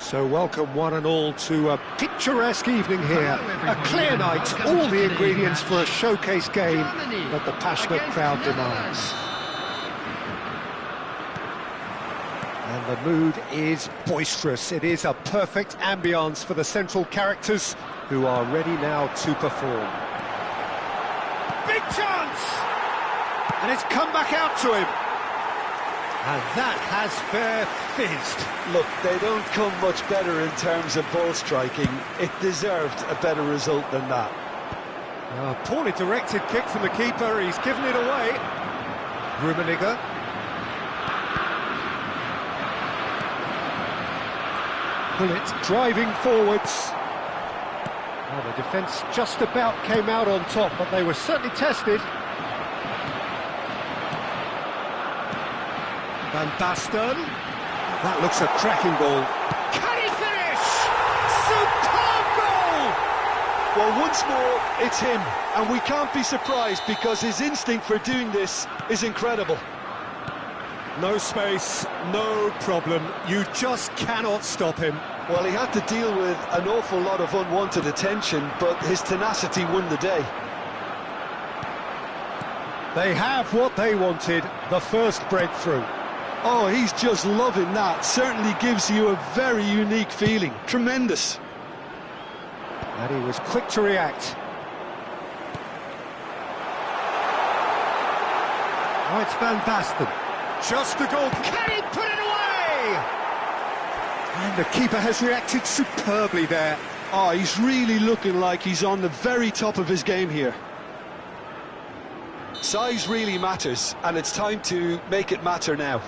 So welcome one and all to a picturesque evening here. A clear night, all the ingredients for a showcase game that the passionate crowd demands. And the mood is boisterous. It is a perfect ambience for the central characters who are ready now to perform. Big chance! And it's come back out to him. And that has fair fizzed. Look, they don't come much better in terms of ball striking. It deserved a better result than that. Poorly directed kick from the keeper. He's given it away. Rummenigge. Bullet driving forwards. Well, the defence just about came out on top, but they were certainly tested. Van Basten. That looks a cracking ball. Can he finish? Superb goal! Well, once more, it's him. And we can't be surprised because his instinct for doing this is incredible. No space, no problem. You just cannot stop him. Well, he had to deal with an awful lot of unwanted attention, but his tenacity won the day. They have what they wanted, the first breakthrough. Oh, he's just loving that. Certainly gives you a very unique feeling. Tremendous. And he was quick to react. Oh, it's Van Basten. Just the goal. Can he put it away? And the keeper has reacted superbly there. Oh, he's really looking like he's on the very top of his game here. Size really matters, and it's time to make it matter now.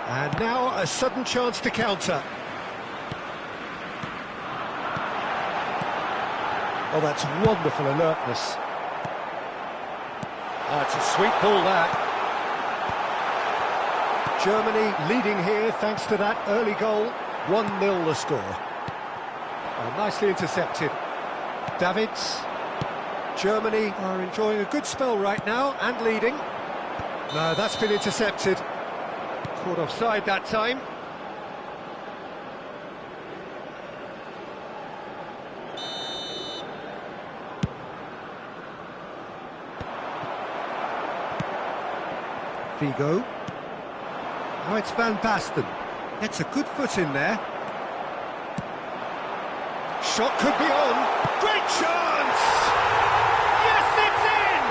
And now a sudden chance to counter. Oh, that's wonderful alertness. Oh, it's a sweet ball, that. Germany leading here thanks to that early goal. 1-0 the score. Oh, nicely intercepted. Davids. Germany are enjoying a good spell right now and leading. No, that's been intercepted. Caught offside that time. Figo. Now it's Van Basten. Gets a good foot in there. Shot could be on. Great chance! Yes, it's in!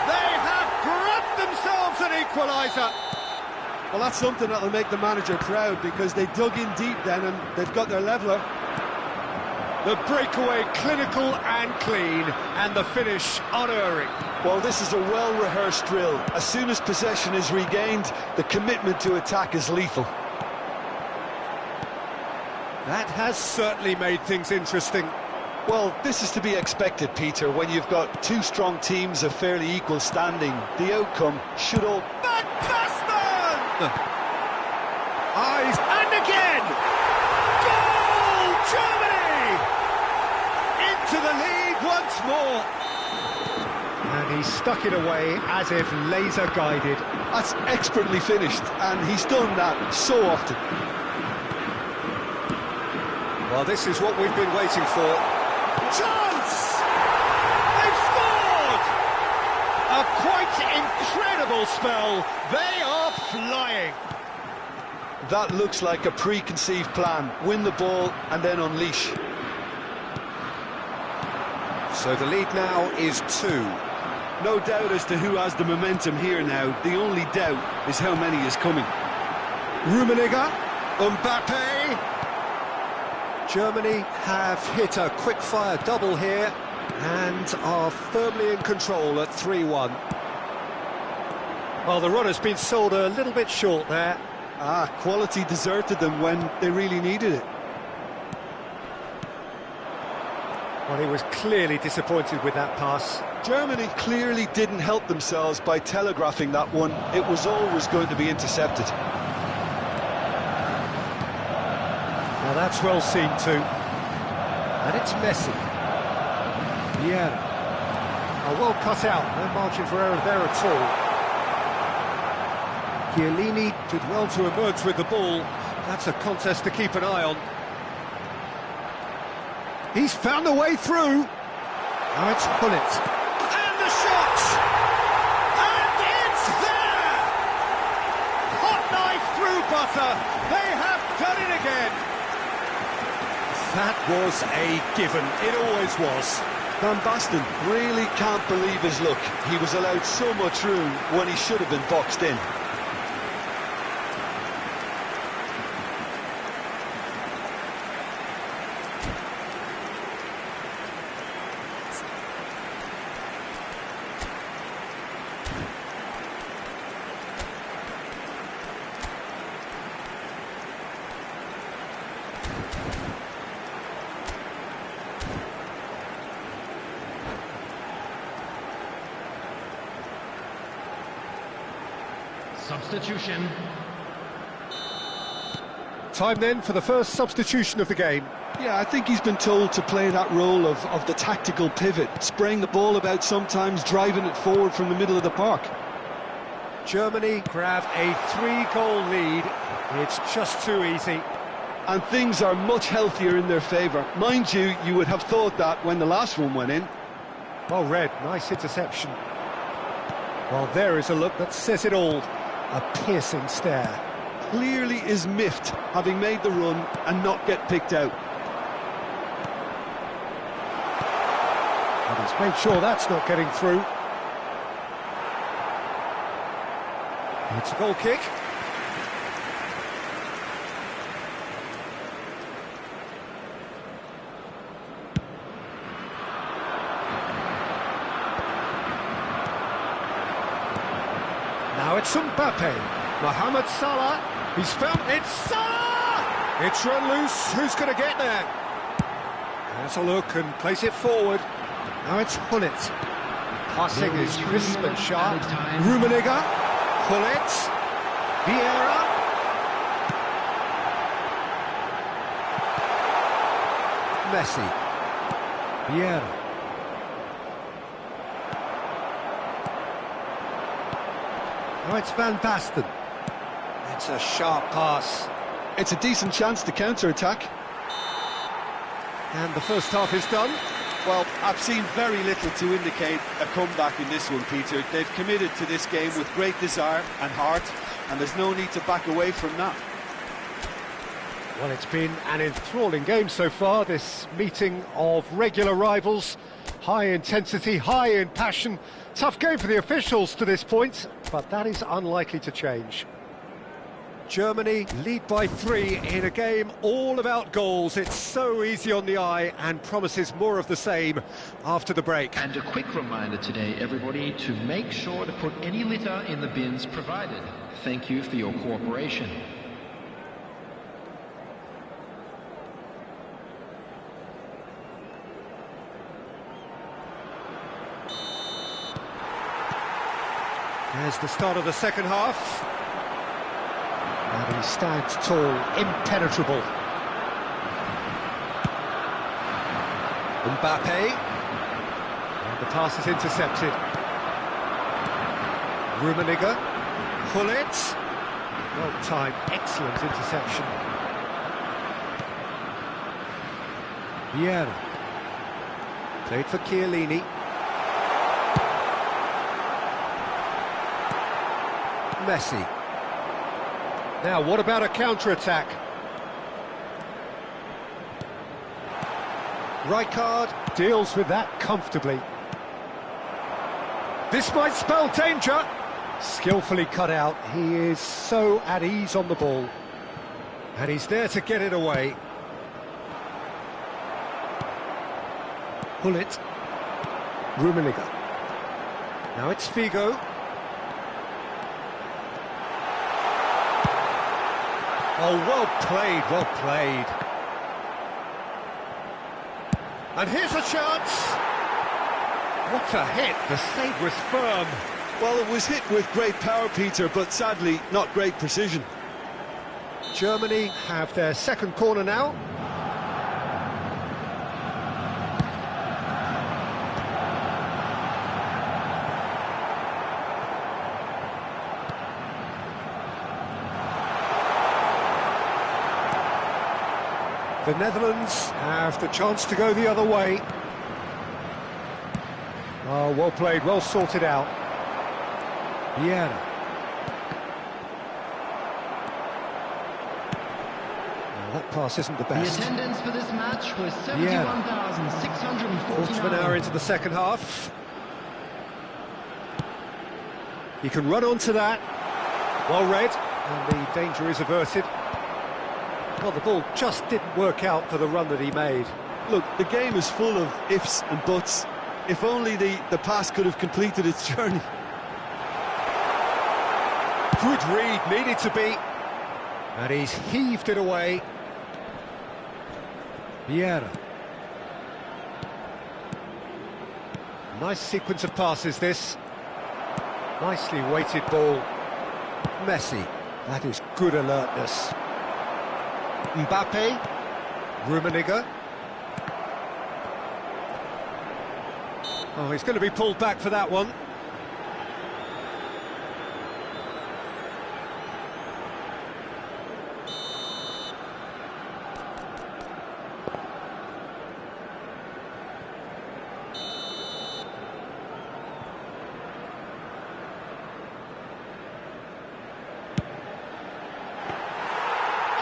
They have grabbed themselves an equaliser. Well, that's something that'll make the manager proud because they dug in deep then and they've got their leveller. The breakaway clinical and clean, and the finish unerring. Well, this is a well-rehearsed drill. As soon as possession is regained, the commitment to attack is lethal. That has certainly made things interesting. Well, this is to be expected, Peter, when you've got two strong teams of fairly equal standing. The outcome should all... Van Basten! Eyes, and again! Goal! Germany! Into the lead once more. And he stuck it away as if laser-guided. That's expertly finished, and he's done that so often. Well, this is what we've been waiting for. Chance! They've scored! A quite incredible spell. They are flying. That looks like a preconceived plan. Win the ball and then unleash. So the lead now is 2. No doubt as to who has the momentum here now. The only doubt is how many is coming. Rummenigge, Mbappe. Germany have hit a quick-fire double here and are firmly in control at 3-1. Well, the run has been sold a little bit short there. Quality deserted them when they really needed it. Well, he was clearly disappointed with that pass. Germany clearly didn't help themselves by telegraphing that one. It was always going to be intercepted. Now that's well seen too. And it's Messi. Yeah. Oh, well cut out. No margin for error there at all. Chiellini did well to emerge with the ball. That's a contest to keep an eye on. He's found a way through. Now it's Gullit. And the shot! And it's there! Hot knife through butter. They have done it again. That was a given. It always was. Van Basten really can't believe his luck. He was allowed so much room when he should have been boxed in. Substitution. Time then for the first substitution of the game. Yeah, I think he's been told to play that role of the tactical pivot, spraying the ball about sometimes, driving it forward from the middle of the park. Germany grab a 3-goal lead. It's just too easy. And things are much healthier in their favour. Mind you, you would have thought that when the last one went in. Well read, nice interception. Well, there is a look that says it all. A piercing stare. Clearly is miffed, having made the run and not get picked out. And he's made sure that's not getting through. It's a goal kick. Now it's Mbappe. Mohamed Salah. He's found it. Salah! It's run loose. Who's going to get there? Has a look and plays it forward. Now it's Gullit. Passing is crisp and sharp. Rummenigge. Gullit. Vieira. Messi. Vieira. Now it's Van Basten. It's a sharp pass. It's a decent chance to counter-attack. And the first half is done. Well, I've seen very little to indicate a comeback in this one, Peter. They've committed to this game with great desire and heart, and there's no need to back away from that. Well, it's been an enthralling game so far, this meeting of regular rivals. High intensity, high in passion. Tough game for the officials to this point, but that is unlikely to change. Germany lead by 3 in a game all about goals. It's so easy on the eye and promises more of the same after the break. And a quick reminder today, everybody, to make sure to put any litter in the bins provided. Thank you for your cooperation. There's the start of the second half. And he stands tall, impenetrable. Mbappe. And the pass is intercepted. Rummenigge. Gullit. Well timed, excellent interception. Vieira. Played for Chiellini. Messi. Now, what about a counter-attack? Rijkaard deals with that comfortably. This might spell danger. Skillfully cut out. He is so at ease on the ball. And he's there to get it away. Gullit. Rummenigge. Now it's Figo. Oh, well played, well played. And here's a chance. What a hit, the save was firm. Well, it was hit with great power, Peter, but sadly, not great precision. Germany have their second corner now. The Netherlands have the chance to go the other way. Oh, well played, well sorted out. Vieira. That pass isn't the best. The attendance for this match was 71,649. Quarter of an hour into the second half. He can run onto that. Well read, and the danger is averted. Well, the ball just didn't work out for the run that he made. Look, the game is full of ifs and buts. If only the pass could have completed its journey. Good read, needed to be. And he's heaved it away. Vieira. Nice sequence of passes, this. Nicely weighted ball. Messi. That is good alertness. Mbappe. Rummenigge. Oh, he's going to be pulled back for that one.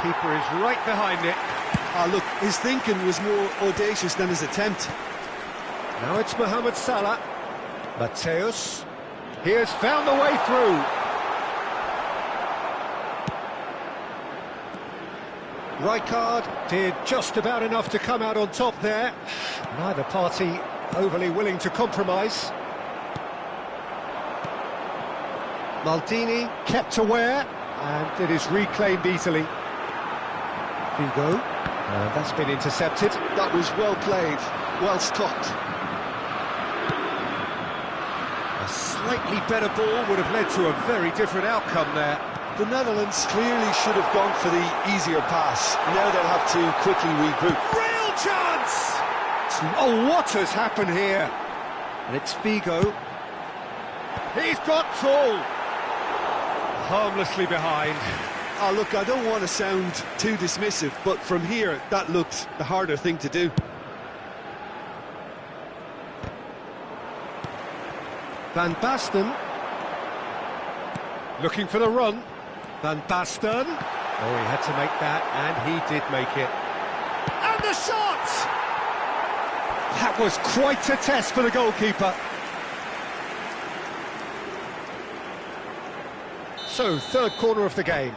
Keeper is right behind it. Ah, look, his thinking was more audacious than his attempt. Now it's Mohamed Salah. Mateus. He has found the way through. Rijkaard did just about enough to come out on top there. Neither party overly willing to compromise. Maldini kept aware, and it is reclaimed easily. Figo, that's been intercepted. That was well played, well stopped. A slightly better ball would have led to a very different outcome there. The Netherlands clearly should have gone for the easier pass. Now they'll have to quickly regroup. Real chance! Oh, what has happened here? And it's Figo. He's got full. Harmlessly behind. Oh, look, I don't want to sound too dismissive, but from here, that looked the harder thing to do. Van Basten. Looking for the run. Van Basten. Oh, he had to make that, and he did make it. And the shot! That was quite a test for the goalkeeper. So, third corner of the game.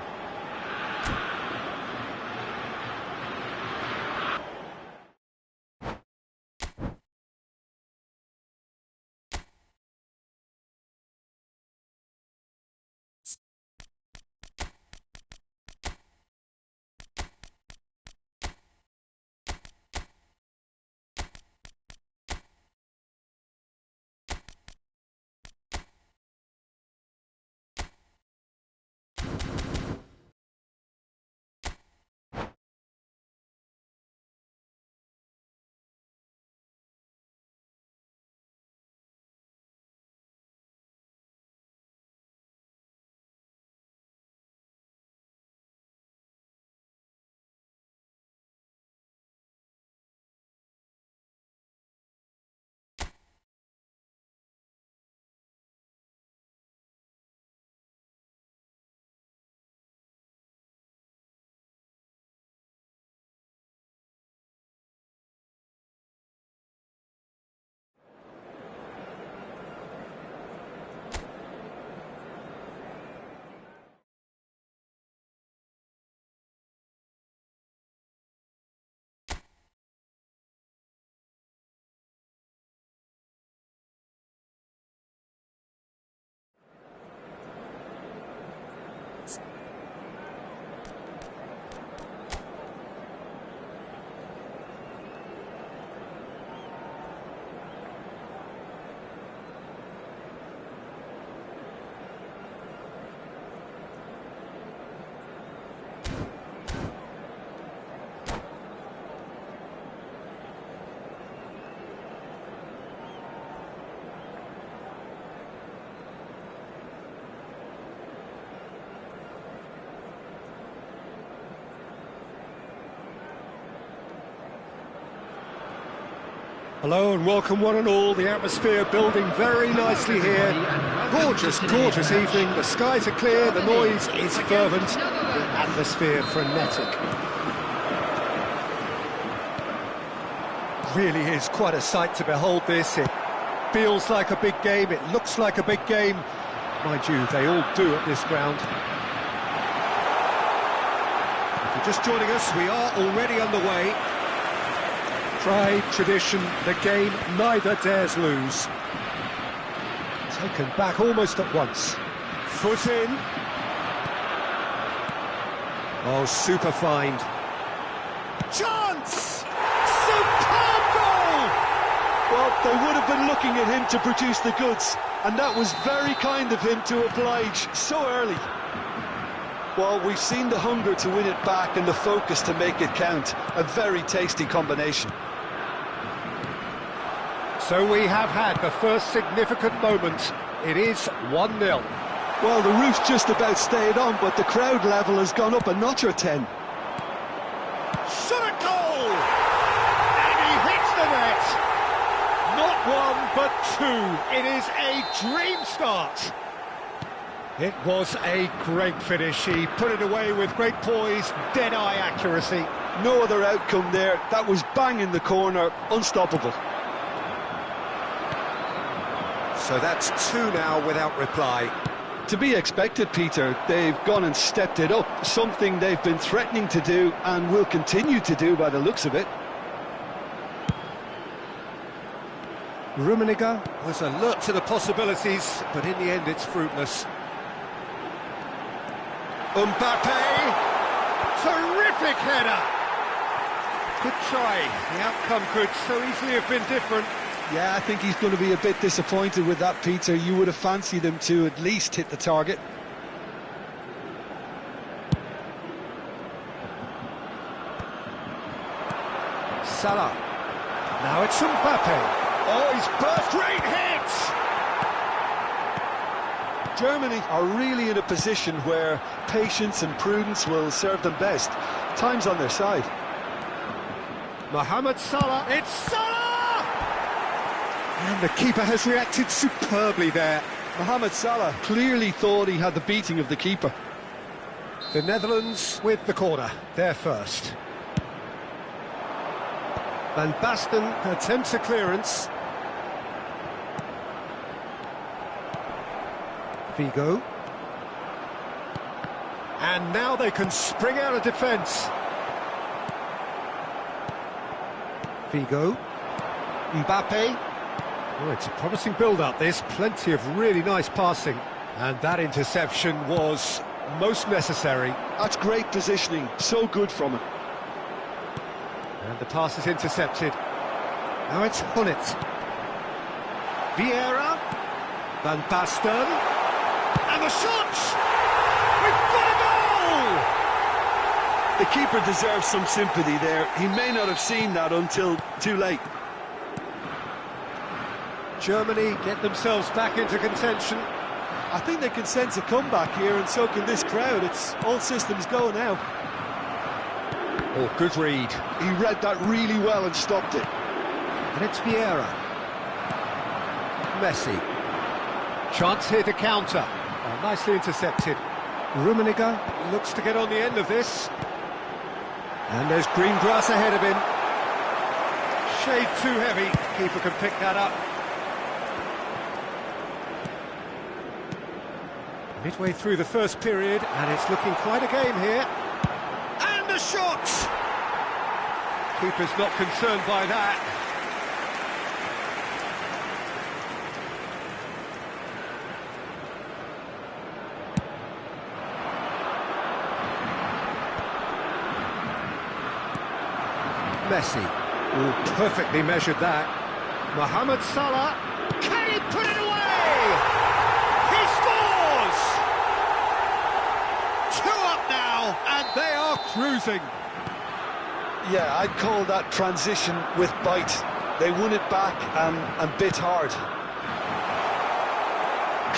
Hello and welcome one and all. The atmosphere building very nicely here. Gorgeous, gorgeous evening. The skies are clear, the noise is fervent, the atmosphere frenetic. Really is quite a sight to behold this. It feels like a big game, it looks like a big game. Mind you, they all do at this ground. If you're just joining us, we are already underway. Pride, tradition, the game neither dares lose. Taken back almost at once. Foot in. Oh, super find. Chance! Superb goal! Well, they would have been looking at him to produce the goods, and that was very kind of him to oblige so early. Well, we've seen the hunger to win it back and the focus to make it count. A very tasty combination. So we have had the first significant moment. It is 1-0. Well, the roof's just about stayed on, but the crowd level has gone up a notch or 10. Shot a goal! And he hits the net! Not one, but two. It is a dream start. It was a great finish. He put it away with great poise, dead-eye accuracy. No other outcome there. That was bang in the corner, unstoppable. So that's two now without reply. To be expected, Peter. They've gone and stepped it up, something they've been threatening to do and will continue to do by the looks of it. Rummenigge was alert to the possibilities, but in the end it's fruitless. Mbappe! Terrific header! Good try. The outcome could so easily have been different. Yeah, I think he's going to be a bit disappointed with that, Peter. You would have fancied him to at least hit the target. Salah. Now it's Mbappe. Oh, he's burst rate hits! Germany are really in a position where patience and prudence will serve them best. Time's on their side. Mohamed Salah. It's Salah! And the keeper has reacted superbly there. Mohamed Salah clearly thought he had the beating of the keeper. The Netherlands with the corner, they're first. Van Basten attempts a clearance. Figo. And now they can spring out of defence. Figo. Mbappe. Oh, it's a promising build-up, this. Plenty of really nice passing. And that interception was most necessary. That's great positioning. So good from him. And the pass is intercepted. Now it's Hunnit. Vieira. Van Basten. And the shot! We've got a goal! The keeper deserves some sympathy there. He may not have seen that until too late. Germany get themselves back into contention. I think they can sense a comeback here, and so can this crowd. It's all systems go now. Oh, good read. He read that really well and stopped it. And it's Vieira. Messi. Chance here to counter. Oh, nicely intercepted. Rummenigge looks to get on the end of this. And there's green grass ahead of him. Shade too heavy. Keeper can pick that up. Midway through the first period, and it's looking quite a game here. And the shot! Keeper's not concerned by that. Messi. Oh, perfectly measured that. Mohamed Salah. Can he put it away? He scores! 2 up now, and they are cruising. Yeah, I'd call that transition with bite. They won it back and bit hard.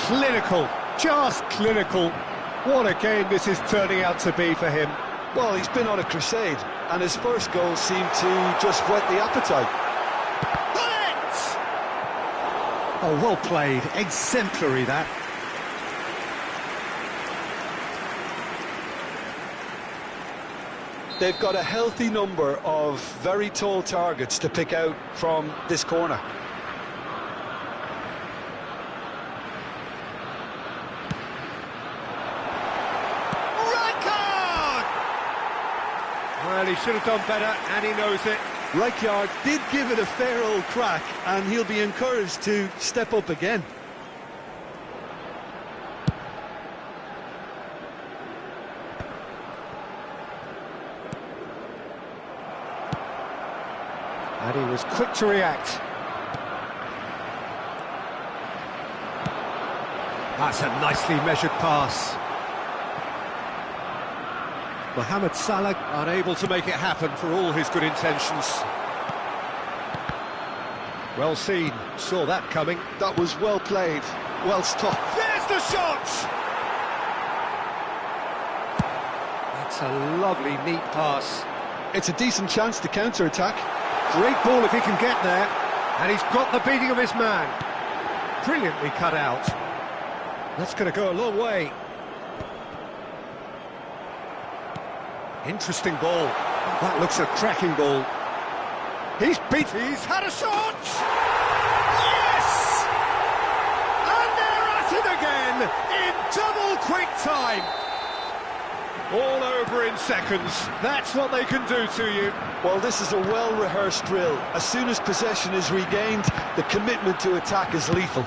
Clinical, just clinical. What a game this is turning out to be for him. Well, he's been on a crusade, and his first goal seemed to just whet the appetite. Oh, well played. Exemplary, that. They've got a healthy number of very tall targets to pick out from this corner. Rijkaard! Well, he should have done better, and he knows it. Rijkaard did give it a fair old crack, and he'll be encouraged to step up again. And he was quick to react. That's a nicely measured pass. Mohamed Salah unable to make it happen for all his good intentions. Well seen, saw that coming. That was well played, well stopped. There's the shot! That's a lovely, neat pass. It's a decent chance to counter-attack. Great ball if he can get there. And he's got the beating of his man. Brilliantly cut out. That's going to go a long way. Interesting ball. That looks a cracking ball. He's had a shot! Yes! And they're at it again in double quick time. All over in seconds. That's what they can do to you. Well, this is a well-rehearsed drill. As soon as possession is regained, the commitment to attack is lethal.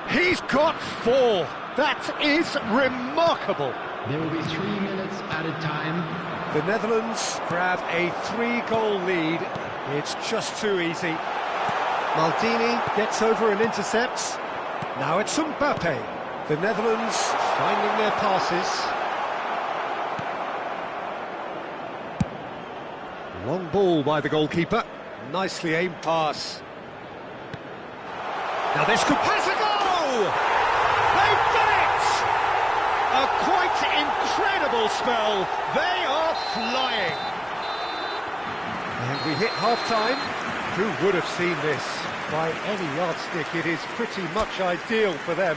He's got 4. That is remarkable. There will be 3 minutes added time. The Netherlands grab a 3-goal lead. It's just too easy. Maldini gets over and intercepts. Now it's Mbappe. The Netherlands finding their passes. Long ball by the goalkeeper. Nicely aimed pass. Now this could pass a goal! They've done it! A quite incredible spell. They are flying. And we hit half-time. Who would have seen this? By any yardstick, it is pretty much ideal for them.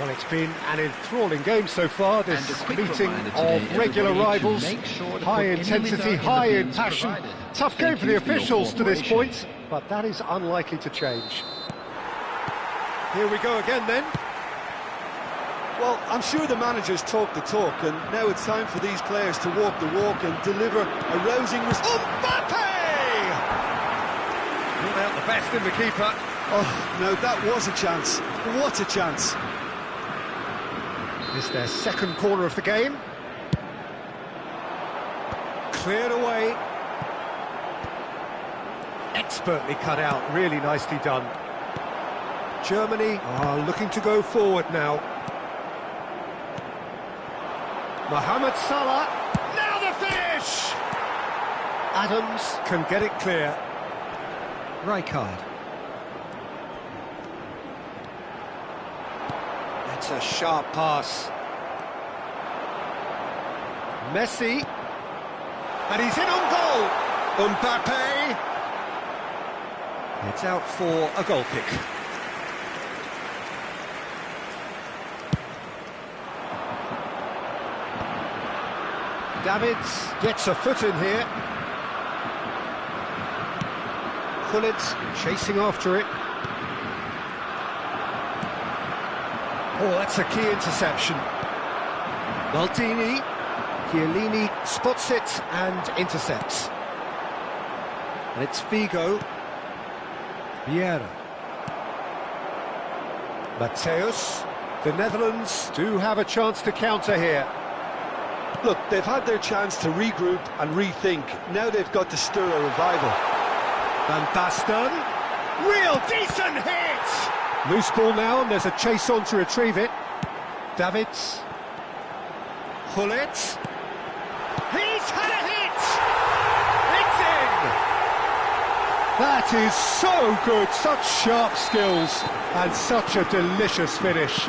Well, it's been an enthralling game so far, this meeting of regular rivals. High intensity, high in passion. Tough game for the officials to this point, but that is unlikely to change. Here we go again then. Well, I'm sure the managers talk the talk, and now it's time for these players to walk the walk and deliver a rousing response. Mbappe! Not out the best in the keeper. Oh, no, that was a chance. What a chance. It's their second corner of the game. Cleared away. Expertly cut out, really nicely done. Germany are looking to go forward now. Mohamed Salah, now the finish! Adams can get it clear. Rijkaard. It's a sharp pass. Messi. And he's in on goal. Mbappe. It's out for a goal kick. Davids gets a foot in here. Gullit chasing after it. Oh, that's a key interception. Maldini, Chiellini spots it and intercepts. And it's Figo. Vieira. Mateus. The Netherlands do have a chance to counter here. Look, they've had their chance to regroup and rethink. Now they've got to stir a revival. Van Basten. Real decent hit! Loose ball now, and there's a chase on to retrieve it. Davids. Gullit. He's had a hit! It's in! That is so good, such sharp skills, and such a delicious finish.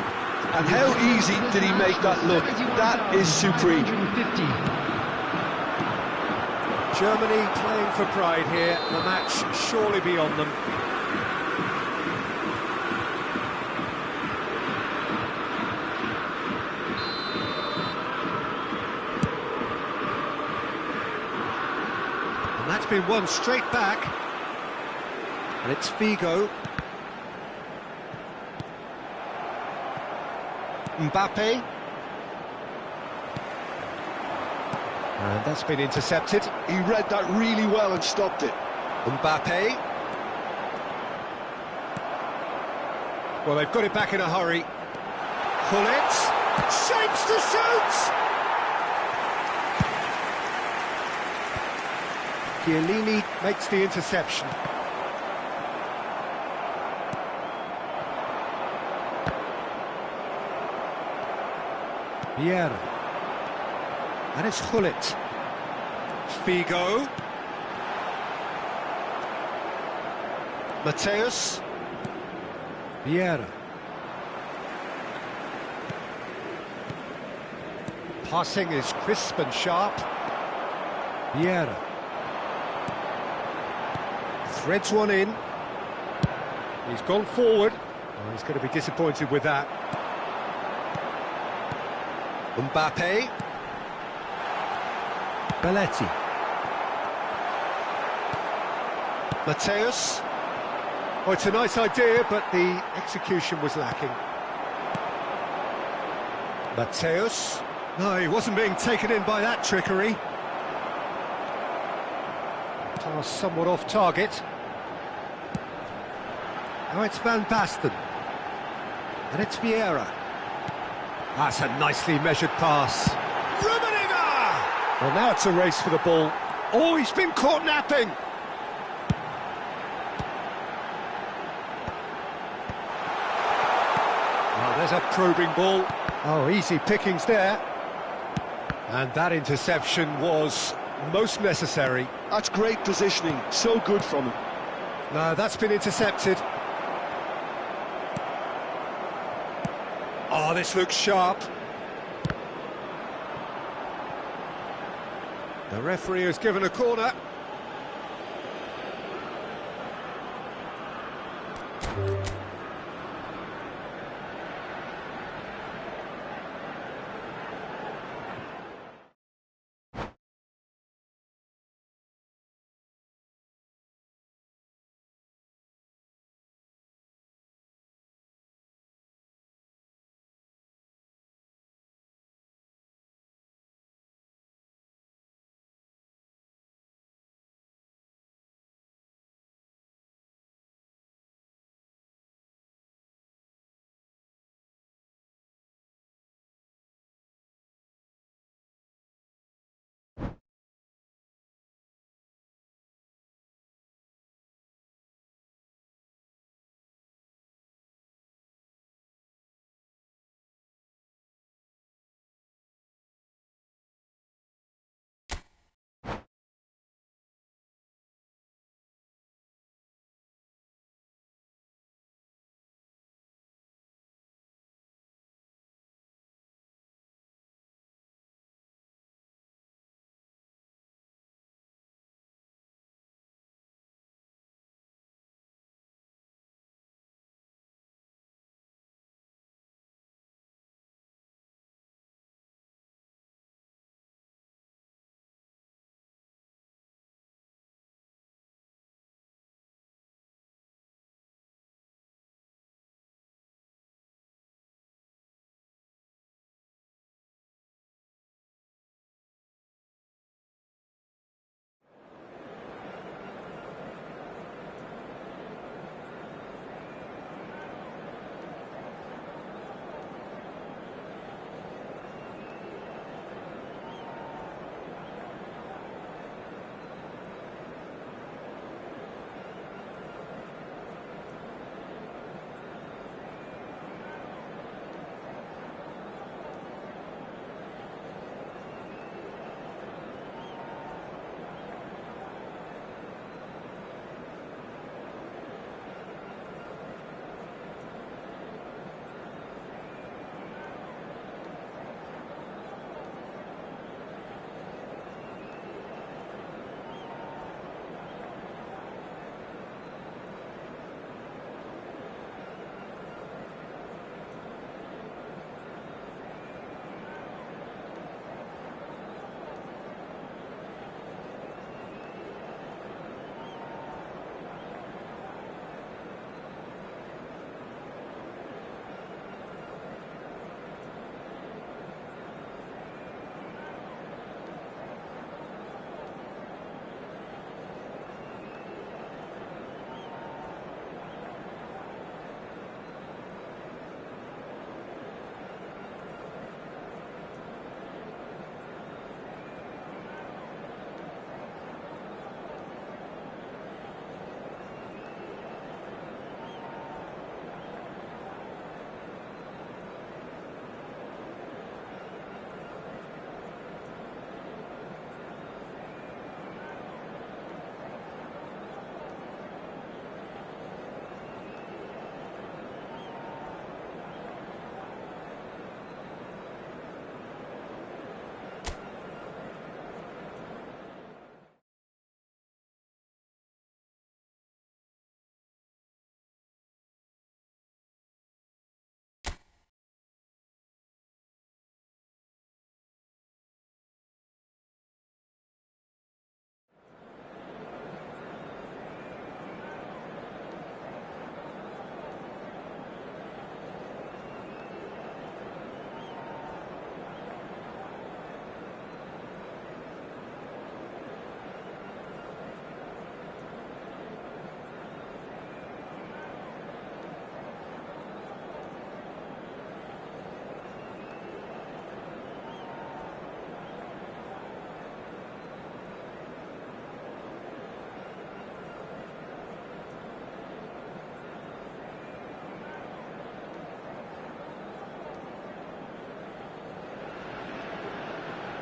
And how easy did he make that look? That is supreme. Germany playing for pride here, the match surely beyond them. And that's been won straight back. And it's Figo. Mbappe. And that's been intercepted. He read that really well and stopped it. Mbappe. Well, they've got it back in a hurry. Gullit. Shapes to shoot! Chiellini makes the interception. Vieira. And it's Gullit. Figo. Mateus. Vieira. Passing is crisp and sharp. Vieira. Threads one in. He's gone forward. Oh, he's going to be disappointed with that. Mbappe. Belletti. Mateus. Oh, it's a nice idea, but the execution was lacking. Mateus. No, he wasn't being taken in by that trickery. Pass somewhat off target. Now it's Van Basten. And it's Vieira. That's a nicely measured pass. Well, now it's a race for the ball. Oh, he's been caught napping. Oh, there's a probing ball. Oh, easy pickings there. And that interception was most necessary. That's great positioning, so good from him. No, that's been intercepted. Oh, this looks sharp. The referee has given a corner.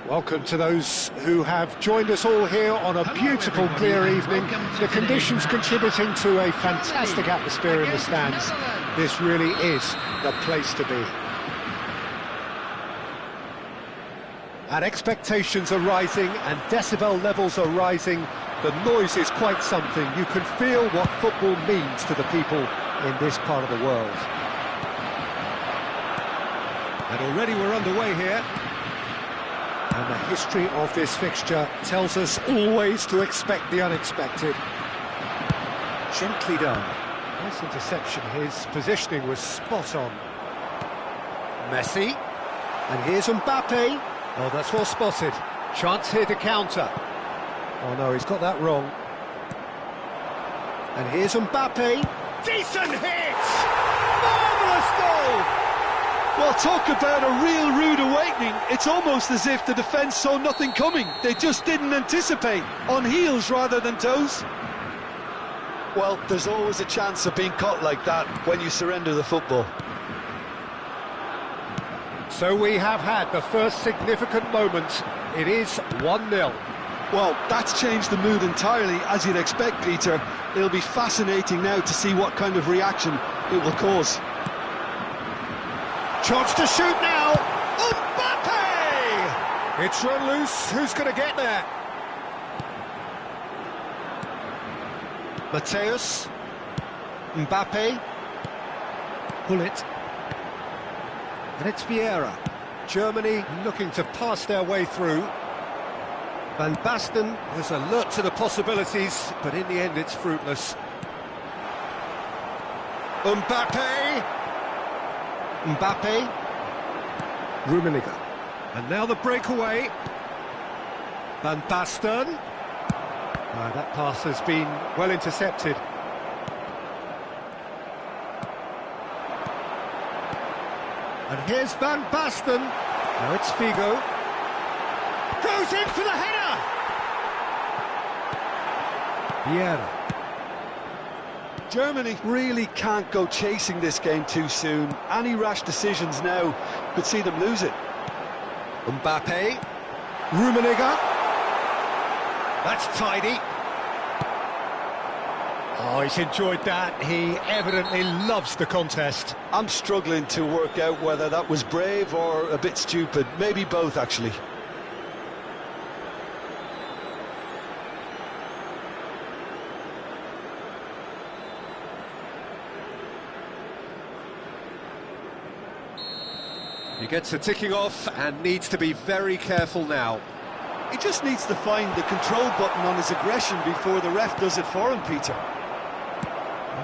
Welcome to those who have joined us all here on a beautiful, clear evening. The conditions contributing to a fantastic atmosphere in the stands. This really is the place to be. And expectations are rising and decibel levels are rising. The noise is quite something. You can feel what football means to the people in this part of the world. And already we're underway here. And the history of this fixture tells us always to expect the unexpected. Gently done. Nice interception. His positioning was spot on. Messi. And here's Mbappe. Oh, that's well spotted. Chance here to counter. Oh no, he's got that wrong. And here's Mbappe. Decent hit! Marvellous goal! Well, talk about a real rude awakening. It's almost as if the defence saw nothing coming. They just didn't anticipate. On heels rather than toes. Well, there's always a chance of being caught like that when you surrender the football. So we have had the first significant moment. It is 1-0. Well, that's changed the mood entirely, as you'd expect, Peter. It'll be fascinating now to see what kind of reaction it will cause. Chance to shoot now. Mbappe! It's run loose. Who's going to get there? Mateus. Mbappe. Hullet. And it's Vieira. Germany looking to pass their way through. Van Basten was alert to the possibilities, but in the end it's fruitless. Mbappe! Rummenigge. And now the breakaway. Van Basten. That pass has been well intercepted. And here's Van Basten. Now it's Figo. Goes in for the header! Vieira. Germany really can't go chasing this game too soon. Any rash decisions now could see them lose it. Mbappe. Rummenigge. That's tidy. Oh, he's enjoyed that. He evidently loves the contest. I'm struggling to work out whether that was brave or a bit stupid. Maybe both, actually. He gets a ticking off and needs to be very careful now. He just needs to find the control button on his aggression before the ref does it for him, Peter.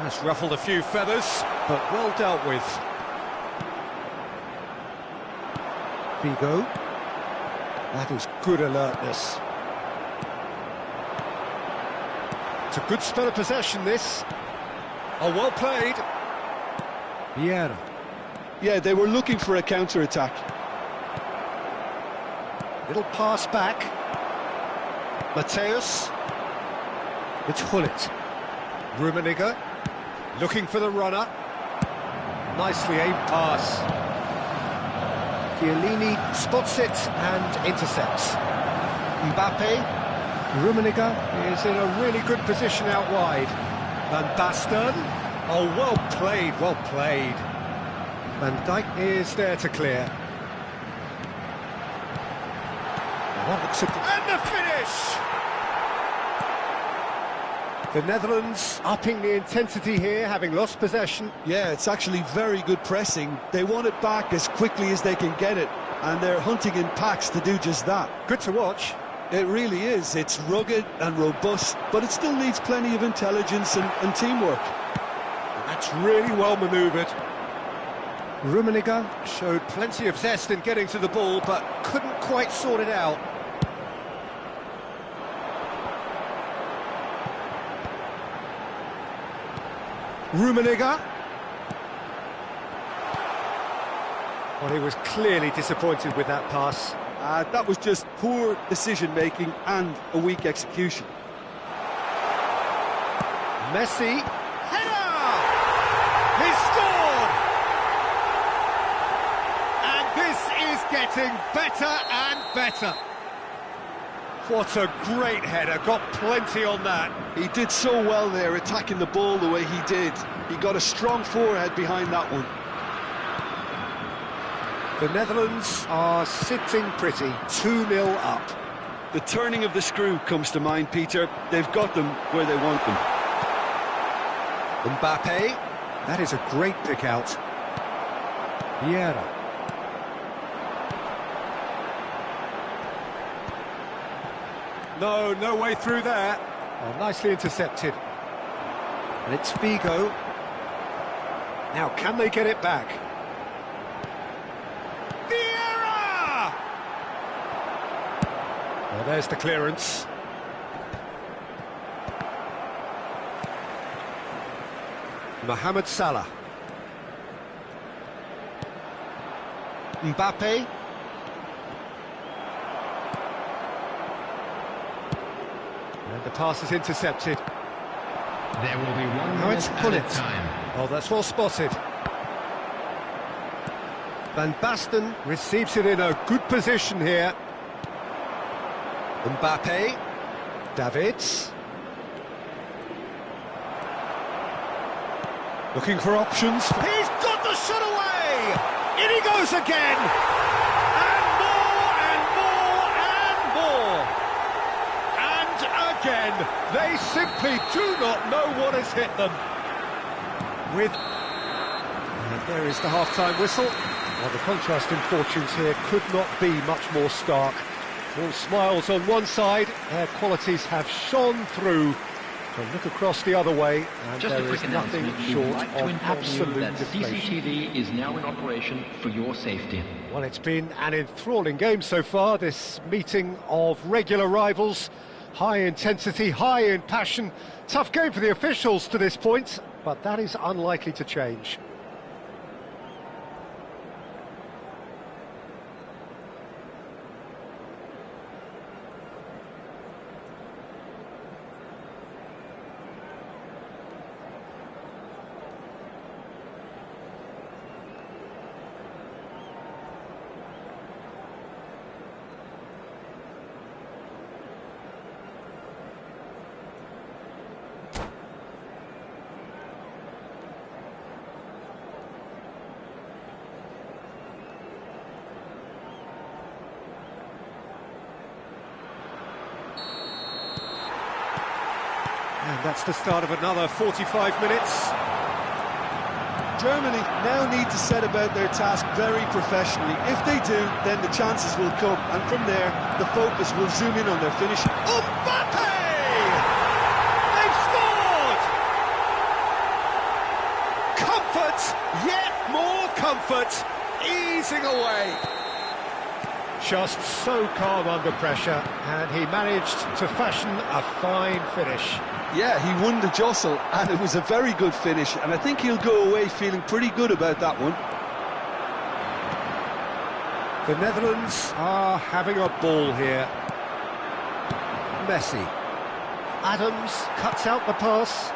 That's ruffled a few feathers, but well dealt with. Figo. That is good alertness. It's a good spell of possession, this. Oh, well played. Vieira. Yeah, they were looking for a counter-attack. Little pass back. Mateus. It's Hullet. Rummenigge. Looking for the runner. Nicely aimed pass. Chiellini spots it and intercepts. Mbappe. Rummenigge is in a really good position out wide. Van Basten. Oh, well played, well played. Van Dijk is there to clear. And the finish! The Netherlands upping the intensity here, having lost possession. Yeah, it's actually very good pressing. They want it back as quickly as they can get it, and they're hunting in packs to do just that. Good to watch. It really is. It's rugged and robust, but it still needs plenty of intelligence and teamwork. That's really well manoeuvred. Rummenigge showed plenty of zest in getting to the ball, but couldn't quite sort it out. Rummenigge. Well, he was clearly disappointed with that pass. That was just poor decision-making and a weak execution. Messi. Header! He scored! And this is getting better and better. What a great header, got plenty on that. He did so well there, attacking the ball the way he did. He got a strong forehead behind that one. The Netherlands are sitting pretty, 2-0 up. The turning of the screw comes to mind, Peter. They've got them where they want them. Mbappe, that is a great pick out. Vieira. No way through there. Oh, nicely intercepted. And it's Figo. Now, can they get it back? Vieira! Well, there's the clearance. Mohamed Salah. Mbappe. And the pass is intercepted. There will be one Now it's minute at a time. Oh, that's well spotted. Van Basten receives it in a good position here. Mbappe. Davids. Looking for options. He's got the shot away! In he goes again! And more, and more, and more! And again, they simply do not know what has hit them. And there is the half-time whistle. Well, the contrast in fortunes here could not be much more stark. All smiles on one side, their qualities have shone through. But look across the other way, and Just there a quick is nothing announcement. short We'd like to of inform you absolute that deflation. CCTV is now in operation for your safety. Well, it's been an enthralling game so far, this meeting of regular rivals. High intensity, high in passion. Tough game for the officials to this point, but that is unlikely to change. And that's the start of another 45 minutes. Germany now need to set about their task very professionally. If they do, then the chances will come, and from there, the focus will zoom in on their finish. Mbappe! They've scored! Comfort, yet more comfort, easing away. Just so calm under pressure, and he managed to fashion a fine finish. Yeah, he won the jostle, and it was a very good finish, and I think he'll go away feeling pretty good about that one. The Netherlands are having a ball here. Messi. Adams cuts out the pass.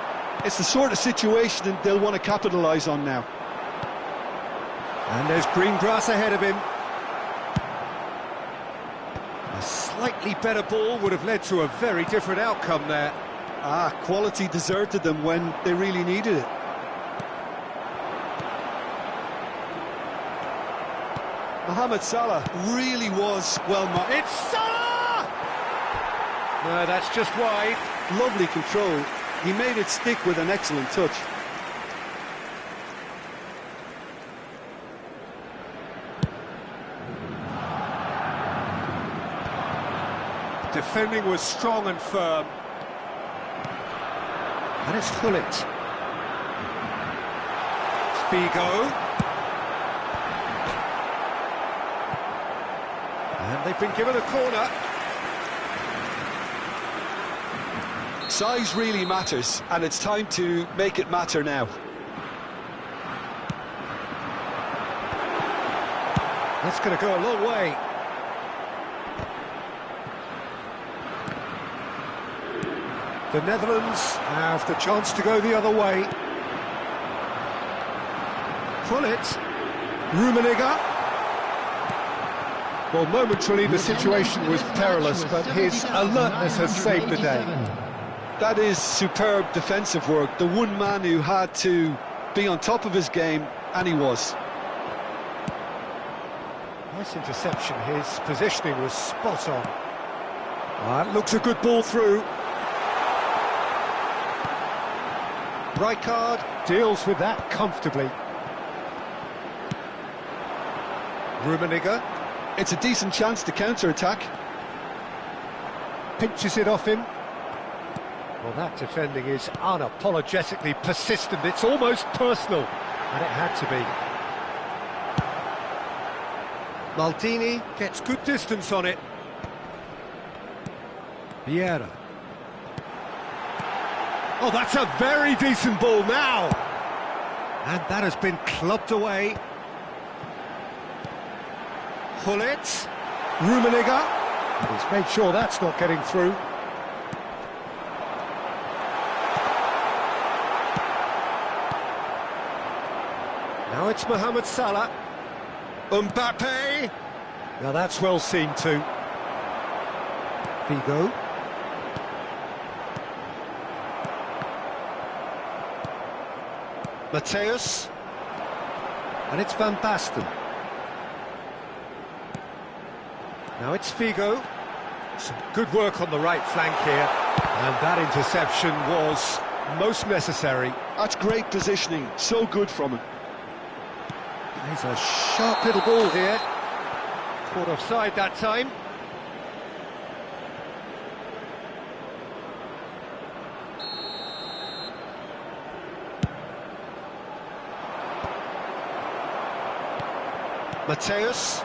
It's the sort of situation that they'll want to capitalise on now. And there's green grass ahead of him. A slightly better ball would have led to a very different outcome there. Quality deserted them when they really needed it. Mohamed Salah really was well marked. It's Salah! No, that's just wide. Lovely control. He made it stick with an excellent touch. Defending was strong and firm. And it's Gullit. Figo. And they've been given a corner. Size really matters, and it's time to make it matter now. That's going to go a long way. The Netherlands have the chance to go the other way. Gullit. Rummenigge. Well, momentarily the situation was perilous, but his alertness has saved the day. That is superb defensive work. The one man who had to be on top of his game, and he was. Nice interception. His positioning was spot on. That looks a good ball through. Rijkaard deals with that comfortably. Rummenigge. It's a decent chance to counter-attack. Pinches it off him. Well, that defending is unapologetically persistent. It's almost personal, and it had to be. Maldini gets good distance on it. Vieira. Oh, that's a very decent ball now. And that has been clubbed away. Gullit. Rummenigge. And he's made sure that's not getting through. Now it's Mohamed Salah. Mbappe. Now that's well seen too. Figo. Mateus. And it's Van Basten. Now it's Figo. Some good work on the right flank here. And that interception was most necessary. That's great positioning, so good from him. He's a sharp little ball here. Caught offside that time. Mateus.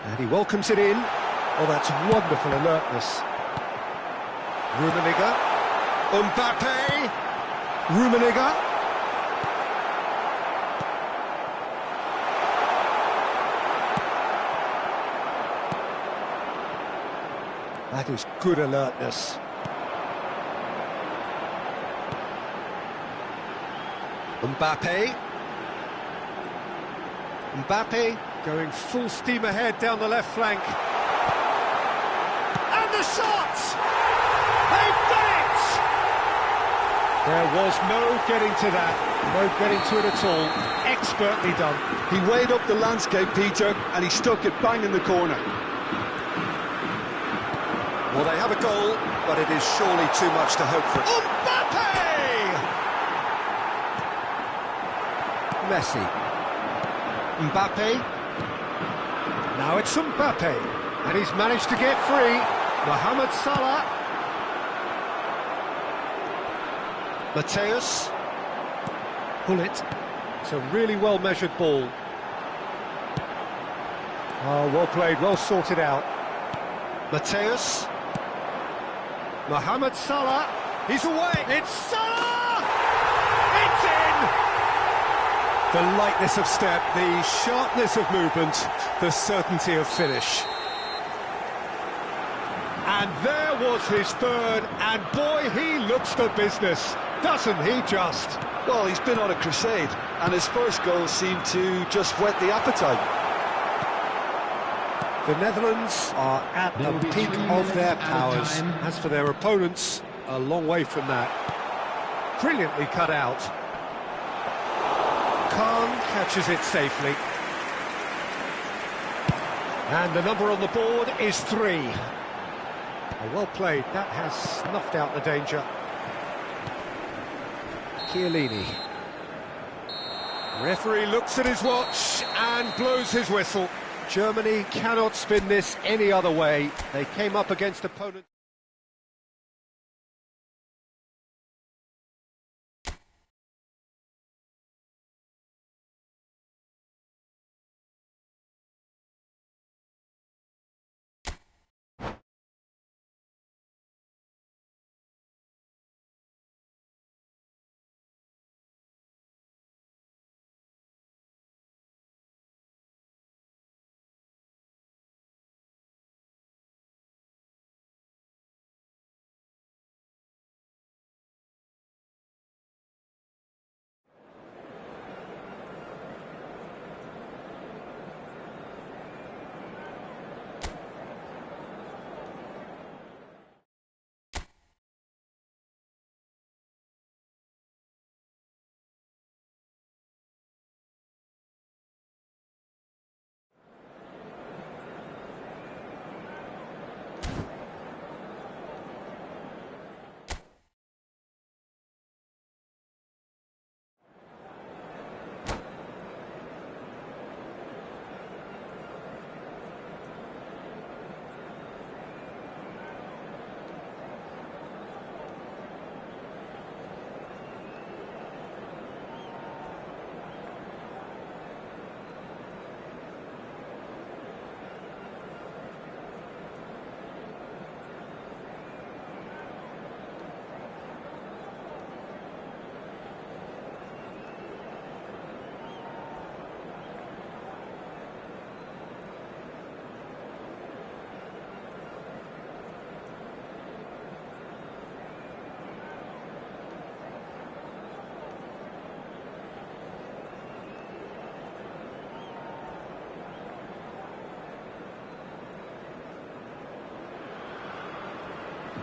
And he welcomes it in. Oh, that's wonderful alertness. Rummenigge. Mbappe. Rummenigge. That is good alertness. Mbappe. Mbappe going full steam ahead down the left flank. And the shot! They've done it! There was no getting to that. No getting to it at all. Expertly done. He weighed up the landscape, Peter, and he stuck it bang in the corner. Well, they have a goal, but it is surely too much to hope for. Mbappe! Messi. Mbappe. Now it's Mbappe. And he's managed to get free. Mohamed Salah. Mateus. Gullit. It's a really well-measured ball. Oh, well played, well sorted out. Mateus. Mohamed Salah, he's away, it's Salah! It's in! The lightness of step, the sharpness of movement, the certainty of finish. And there was his third, and boy, he looks the business, doesn't he just? Well, he's been on a crusade, and his first goal seemed to just whet the appetite. The Netherlands are at the peak of their powers. As for their opponents, a long way from that. Brilliantly cut out. Khan catches it safely. And the number on the board is 3. Well played, that has snuffed out the danger. Chiellini. Referee looks at his watch and blows his whistle. Germany cannot spin this any other way. They came up against opponents.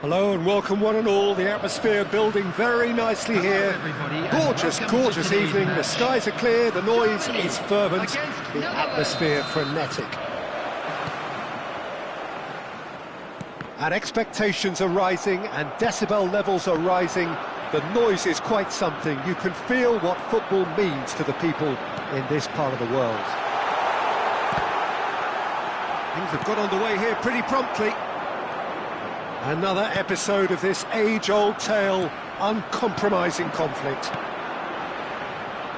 Hello and welcome one and all. The atmosphere building very nicely here. Gorgeous, gorgeous evening. The skies are clear, the noise is fervent, the atmosphere frenetic. And expectations are rising and decibel levels are rising. The noise is quite something. You can feel what football means to the people in this part of the world. Things have got underway here pretty promptly. Another episode of this age-old tale, uncompromising conflict.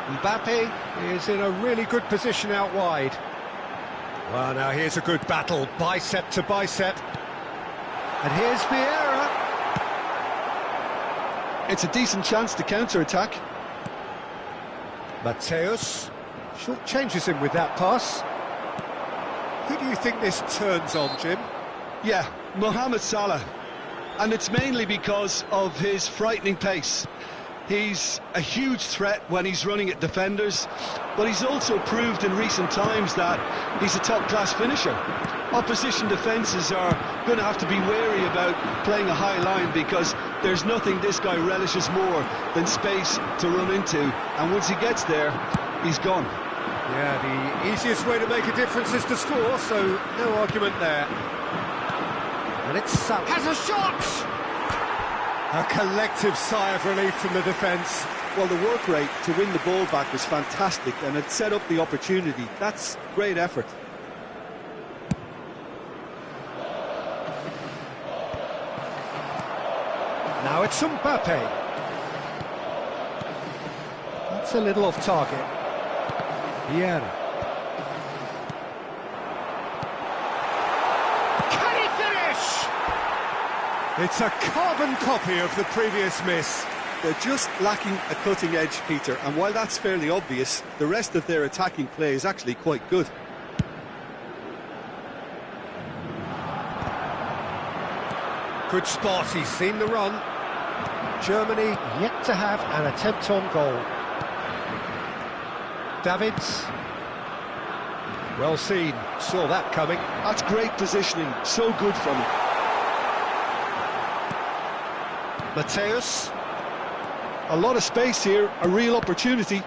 Mbappe is in a really good position out wide. Well, now here's a good battle, bicep to bicep. And here's Vieira. It's a decent chance to counter-attack. Mateus short changes him with that pass. Who do you think this turns on, Jim? Yeah, Mohamed Salah. And it's mainly because of his frightening pace. He's a huge threat when he's running at defenders, but he's also proved in recent times that he's a top-class finisher. Opposition defences are going to have to be wary about playing a high line because there's nothing this guy relishes more than space to run into, and once he gets there, he's gone. Yeah, the easiest way to make a difference is to score, so no argument there. And it's Salah. Has a shot! A collective sigh of relief from the defence. Well, the work rate to win the ball back was fantastic, and it set up the opportunity. That's great effort. Now it's Mbappe. That's a little off target. Vieira. Can he finish? It's a carbon copy of the previous miss. They're just lacking a cutting edge, Peter, and while that's fairly obvious, the rest of their attacking play is actually quite good. Good spot, he's seen the run. Germany yet to have an attempt on goal. Davids. Well seen, saw that coming. That's great positioning, so good from him. Mateus. A lot of space here, a real opportunity.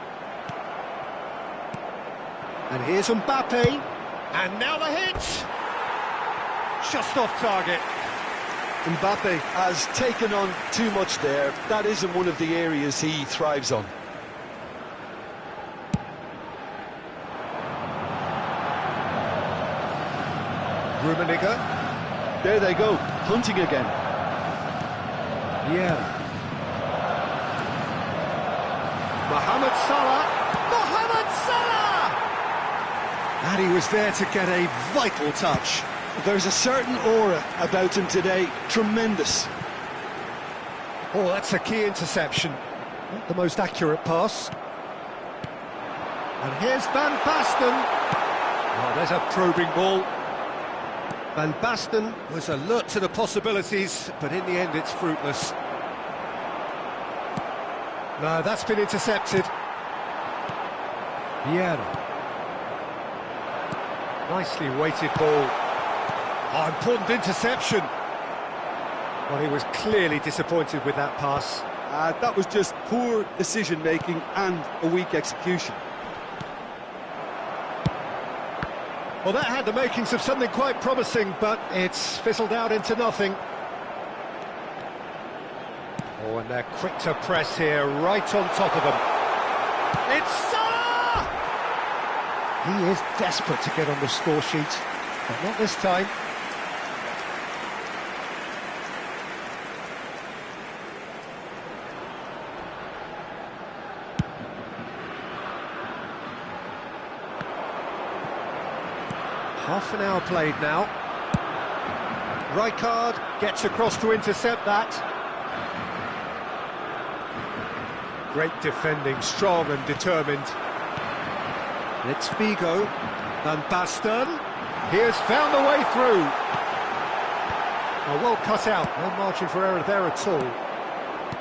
And here's Mbappe. And now the hit! Just off target. Mbappe has taken on too much there. That isn't one of the areas he thrives on. Rummenigge. There they go, hunting again. Yeah. Mohamed Salah. Mohamed Salah! And he was there to get a vital touch. There's a certain aura about him today, tremendous. Oh, that's a key interception. Not the most accurate pass. And here's Van Basten. Oh, there's a probing ball. Van Basten was alert to the possibilities, but in the end it's fruitless. No, that's been intercepted. Vieira. Nicely weighted ball. Oh, important interception. Well, he was clearly disappointed with that pass. That was just poor decision-making and a weak execution. Well, that had the makings of something quite promising, but it's fizzled out into nothing. Oh, and they're quick to press here, right on top of them. It's Salah! He is desperate to get on the score sheet, but not this time. Half an hour played now. Rijkaard gets across to intercept that. Great defending, strong and determined. It's Figo. Van Basten. He has found the way through. Oh, well cut out, no margin for error there at all.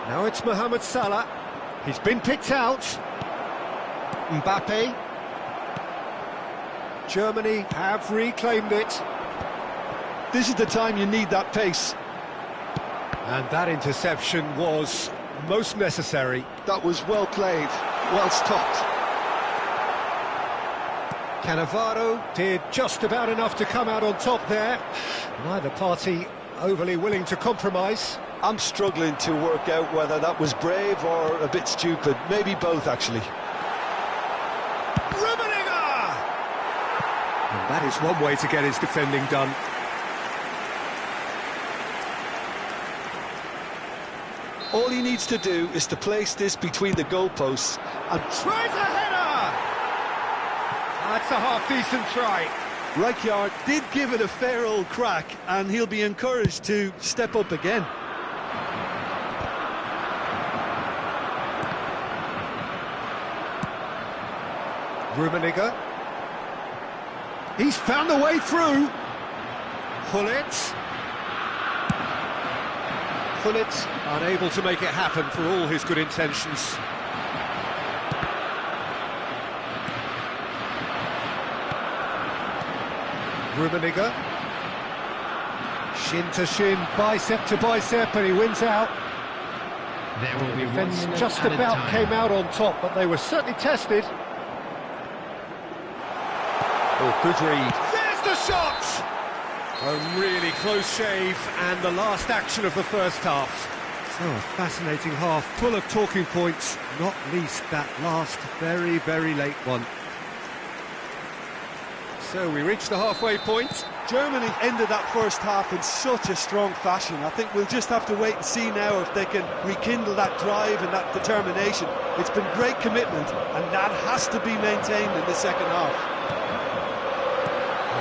Now it's Mohamed Salah. He's been picked out. Mbappe. Germany have reclaimed it. This is the time you need that pace. And that interception was most necessary. That was well played, well stopped. Cannavaro did just about enough to come out on top there. Neither party overly willing to compromise. I'm struggling to work out whether that was brave or a bit stupid. Maybe both, actually. And that is one way to get his defending done. All he needs to do is to place this between the goalposts and Tries a header! That's a half-decent try. Rijkaard did give it a fair old crack, and he'll be encouraged to step up again. Rummenigge. He's found a way through. Gullit. Gullit unable to make it happen for all his good intentions. Rummenigge. Shin to shin, bicep to bicep, and he wins out. There will be 1 Defence minute just added about time. came out on top, but they were certainly tested. Oh, good read. There's the shot! A really close shave, and the last action of the first half. So, a fascinating half, full of talking points, not least that last very, very late one. So, we reach the halfway point. Germany ended that first half in such a strong fashion. I think we'll just have to wait and see now if they can rekindle that drive and that determination. It's been great commitment, and that has to be maintained in the second half.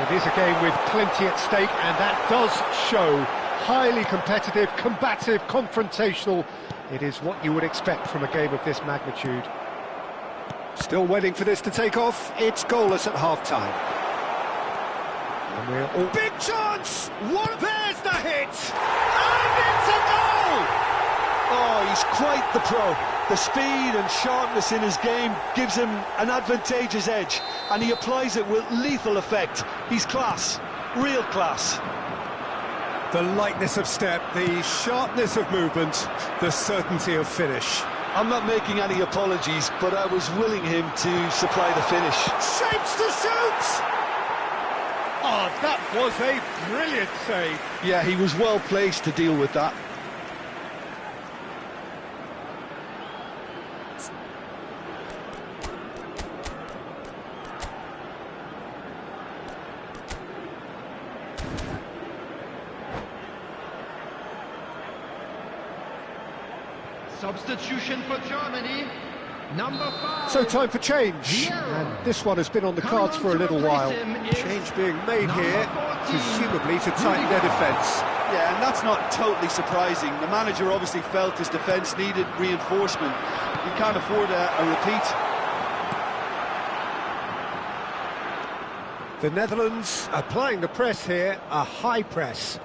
It is a game with plenty at stake, and that does show. Highly competitive, combative, confrontational. It is what you would expect from a game of this magnitude. Still waiting for this to take off. It's goalless at half-time. And we're all... Big chance! There's the hit! And it's a goal! Oh, he's quite the pro. The speed and sharpness in his game gives him an advantageous edge, and he applies it with lethal effect. He's class, real class. The lightness of step, the sharpness of movement, the certainty of finish. I'm not making any apologies, but I was willing him to supply the finish. Shapes to shoot! Oh, that was a brilliant save. Yeah, he was well placed to deal with that. Substitution for Germany, number 5. So time for change, and this one has been on the cards for a little while. Change being made here, presumably to tighten their defence. Yeah, and that's not totally surprising. The manager obviously felt his defence needed reinforcement. You can't afford a repeat. The Netherlands applying the press here, a high press.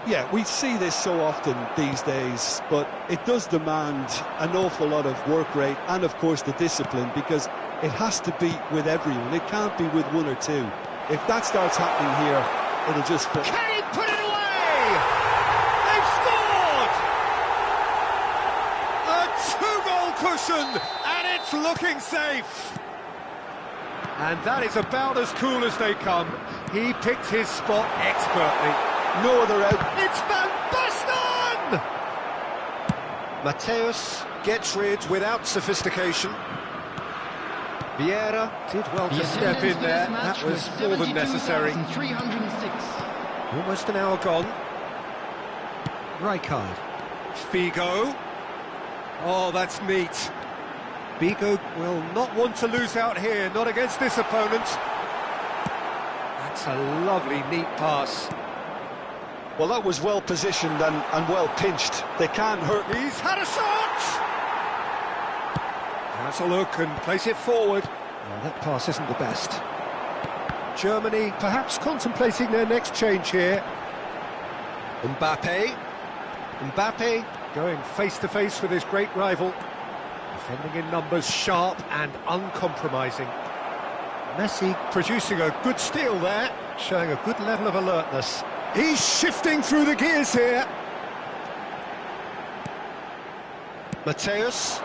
Yeah, we see this so often these days, but it does demand an awful lot of work rate and, of course, the discipline, because it has to be with everyone. It can't be with one or two. If that starts happening here, it'll just fall. Can he put it away? They've scored! A two-goal cushion, and it's looking safe. And that is about as cool as they come. He picked his spot expertly. No other out. It's Van Basten! Mateus gets rid without sophistication. Vieira did well to step in there. That was more than necessary. 306. Almost an hour gone. Rijkaard. Figo. Oh, that's neat. Figo will not want to lose out here, not against this opponent. That's a lovely, neat pass. Well, that was well positioned and well pinched. They can't hurt. He's had a shot! Has a look and place it forward. Well, that pass isn't the best. Germany perhaps contemplating their next change here. Mbappe. Mbappe going face-to-face with his great rival. Defending in numbers, sharp and uncompromising. Messi producing a good steal there, showing a good level of alertness. He's shifting through the gears here. Mateus.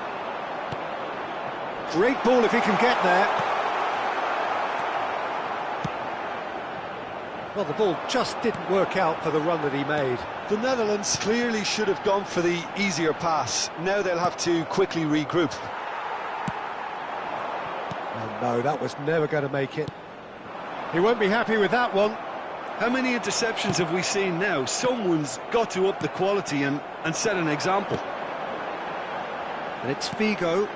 Great ball if he can get there. Well, the ball just didn't work out for the run that he made. The Netherlands clearly should have gone for the easier pass. Now they'll have to quickly regroup. Oh no, that was never going to make it. He won't be happy with that one. How many interceptions have we seen now? Someone's got to up the quality and set an example. And it's Figo.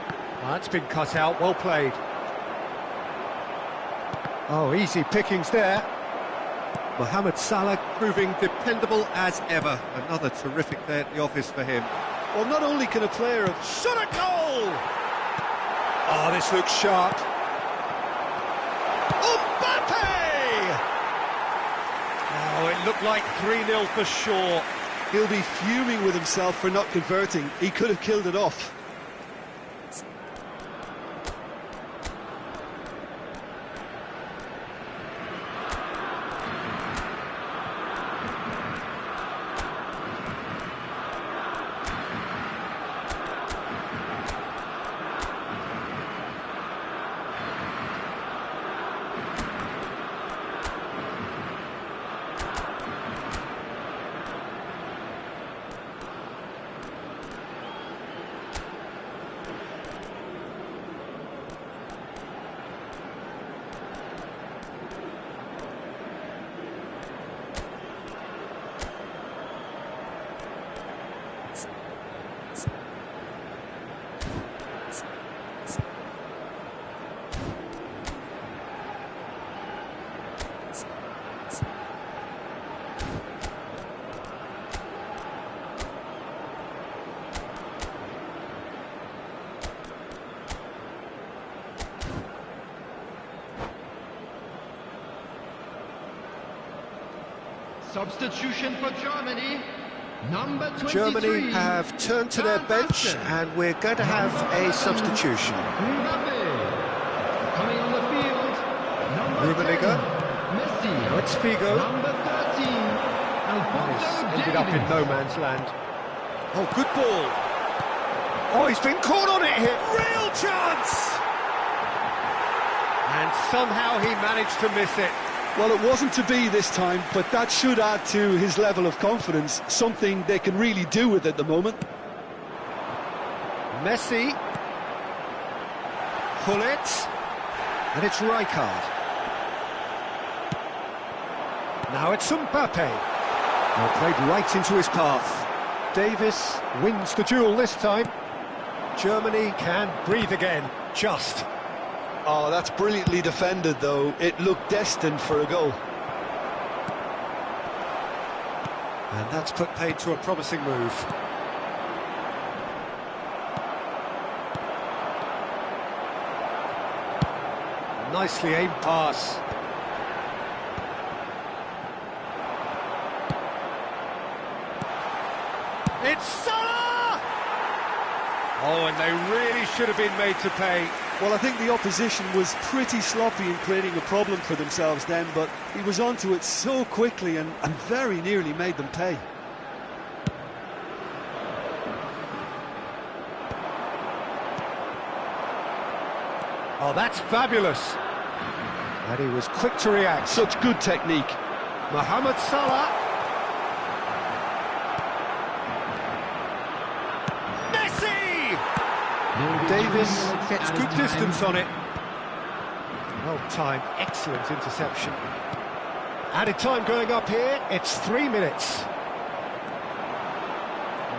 That's been cut out, well played. Oh, easy pickings there. Mohamed Salah proving dependable as ever. Another terrific day at the office for him. Well, not only can a player have shot a goal! Oh, this looks sharp. Mbappe! Oh, it looked like 3-0 for sure. He'll be fuming with himself for not converting. He could have killed it off. Substitution for Germany, number 23. Germany have turned to their bench and we're going to have a substitution. Mbappe. Coming on the field, number 10, Messi. Now it's Figo. Number 13, He's Alfonso ended up in Davies. no man's land. Oh, good ball. Oh, he's been caught on it here. Real chance! And somehow he managed to miss it. Well, it wasn't to be this time, but that should add to his level of confidence, something they can really do with at the moment. Messi. Pull it. And it's Rijkaard. Now it's Mbappe. Well, played right into his path. Davis wins the duel this time. Germany can breathe again, just. Oh, that's brilliantly defended, though. It looked destined for a goal. And that's put paid to a promising move. Nicely aimed pass. It's Salah! Oh, and they really should have been made to pay. Well, I think the opposition was pretty sloppy in creating a problem for themselves then, but he was onto it so quickly and very nearly made them pay. Oh, that's fabulous. And he was quick to react. Such good technique. Mohamed Salah. Davis gets good distance on it. Well timed, excellent interception. Added time going up here, it's 3 minutes.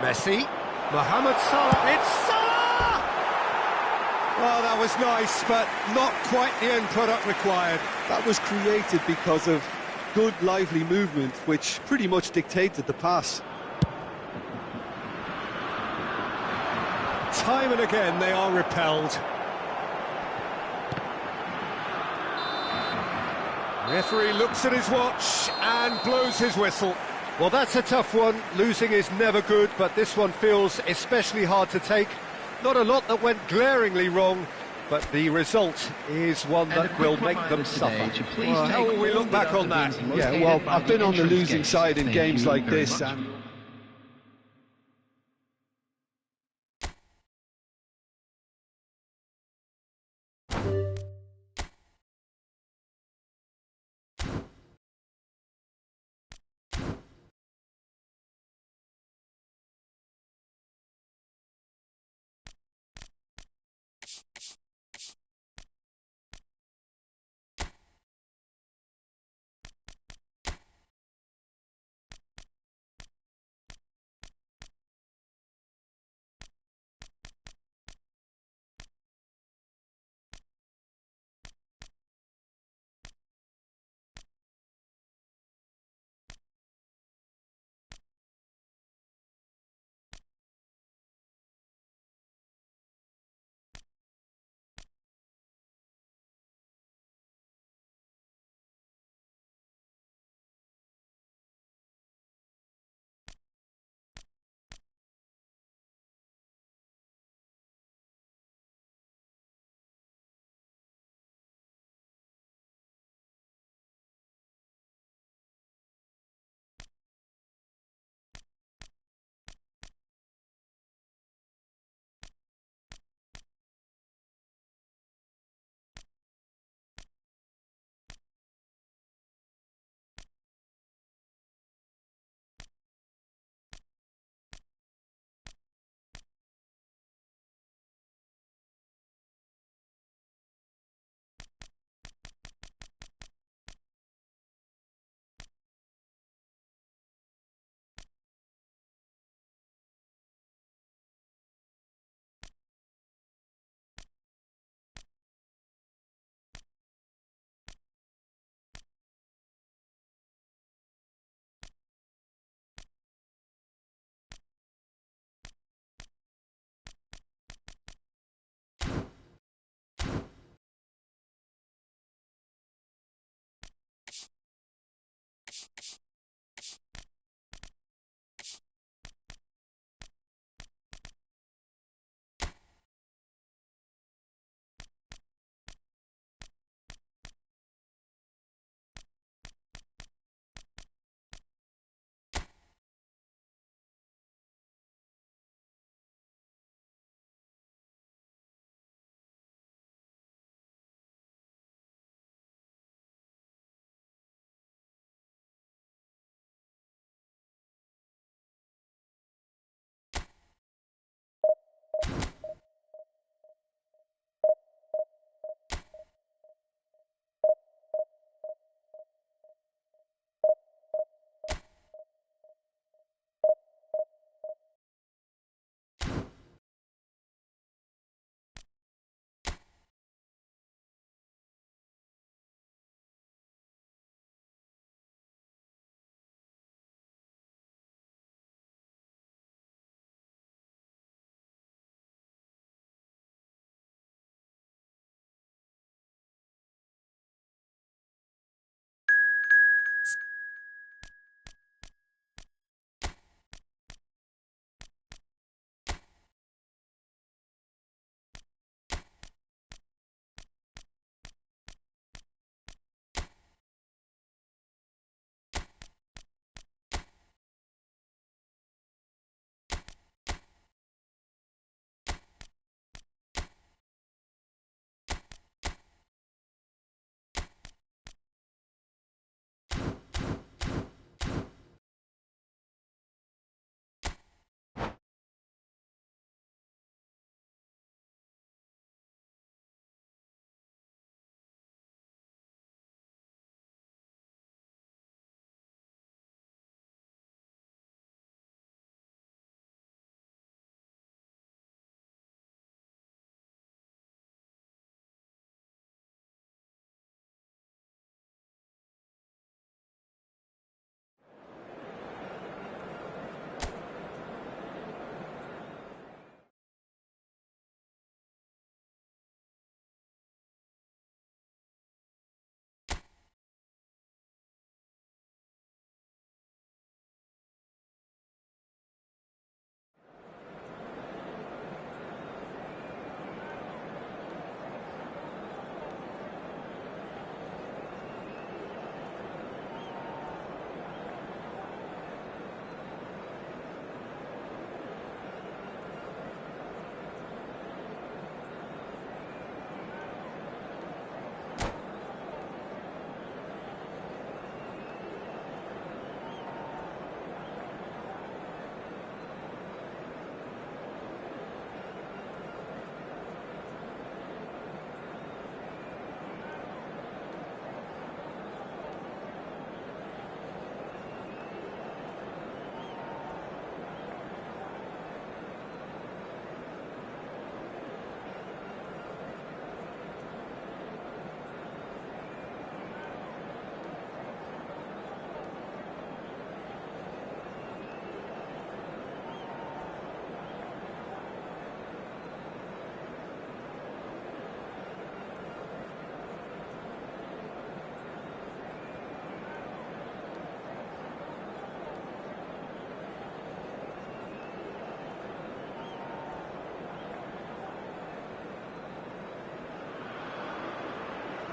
Messi, Mohamed Salah, it's Salah! Well, that was nice, but not quite the end product required. That was created because of good, lively movement, which pretty much dictated the pass. Time and again they are repelled. Referee looks at his watch and blows his whistle. Well, that's a tough one. Losing is never good, but this one feels especially hard to take. Not a lot that went glaringly wrong, but the result is one that will make them suffer. Well, how will we look back on that? Yeah, well, I've been on the losing side in games like this, and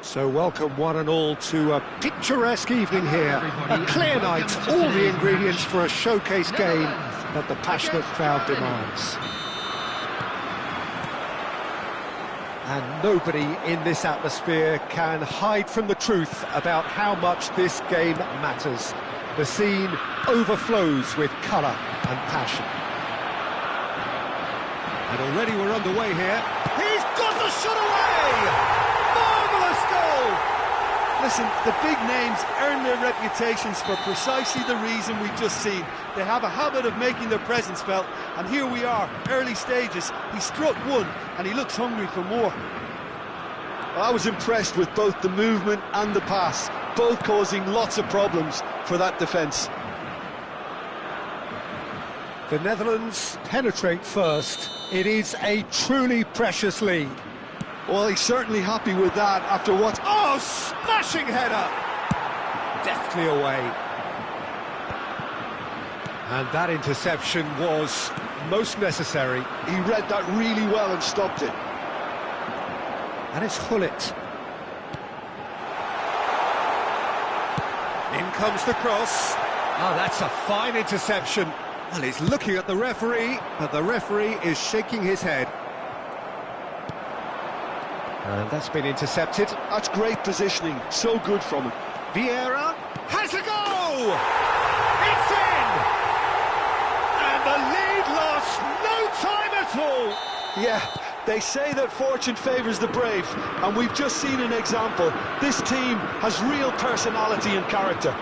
So welcome one and all to a picturesque evening here. A clear night, all the ingredients for a showcase game that the passionate crowd demands. And nobody in this atmosphere can hide from the truth about how much this game matters. The scene overflows with colour and passion. And already we're underway here. He's got the shot away! Marvellous goal! Listen, the big names earn their reputations for precisely the reason we've just seen. They have a habit of making their presence felt, and here we are, early stages. He struck one, and he looks hungry for more. I was impressed with both the movement and the pass, both causing lots of problems for that defence. The Netherlands penetrate first. It is a truly precious lead. Well, he's certainly happy with that after what... Oh, smashing header! Deftly away. And that interception was most necessary. He read that really well and stopped it. And it's Hullet. In comes the cross. Oh, that's a fine interception. Well, he's looking at the referee, but the referee is shaking his head. And that's been intercepted. That's great positioning, so good from him. Vieira has a go! It's in! And the lead lost no time at all! Yeah, they say that fortune favours the brave, and we've just seen an example. This team has real personality and character.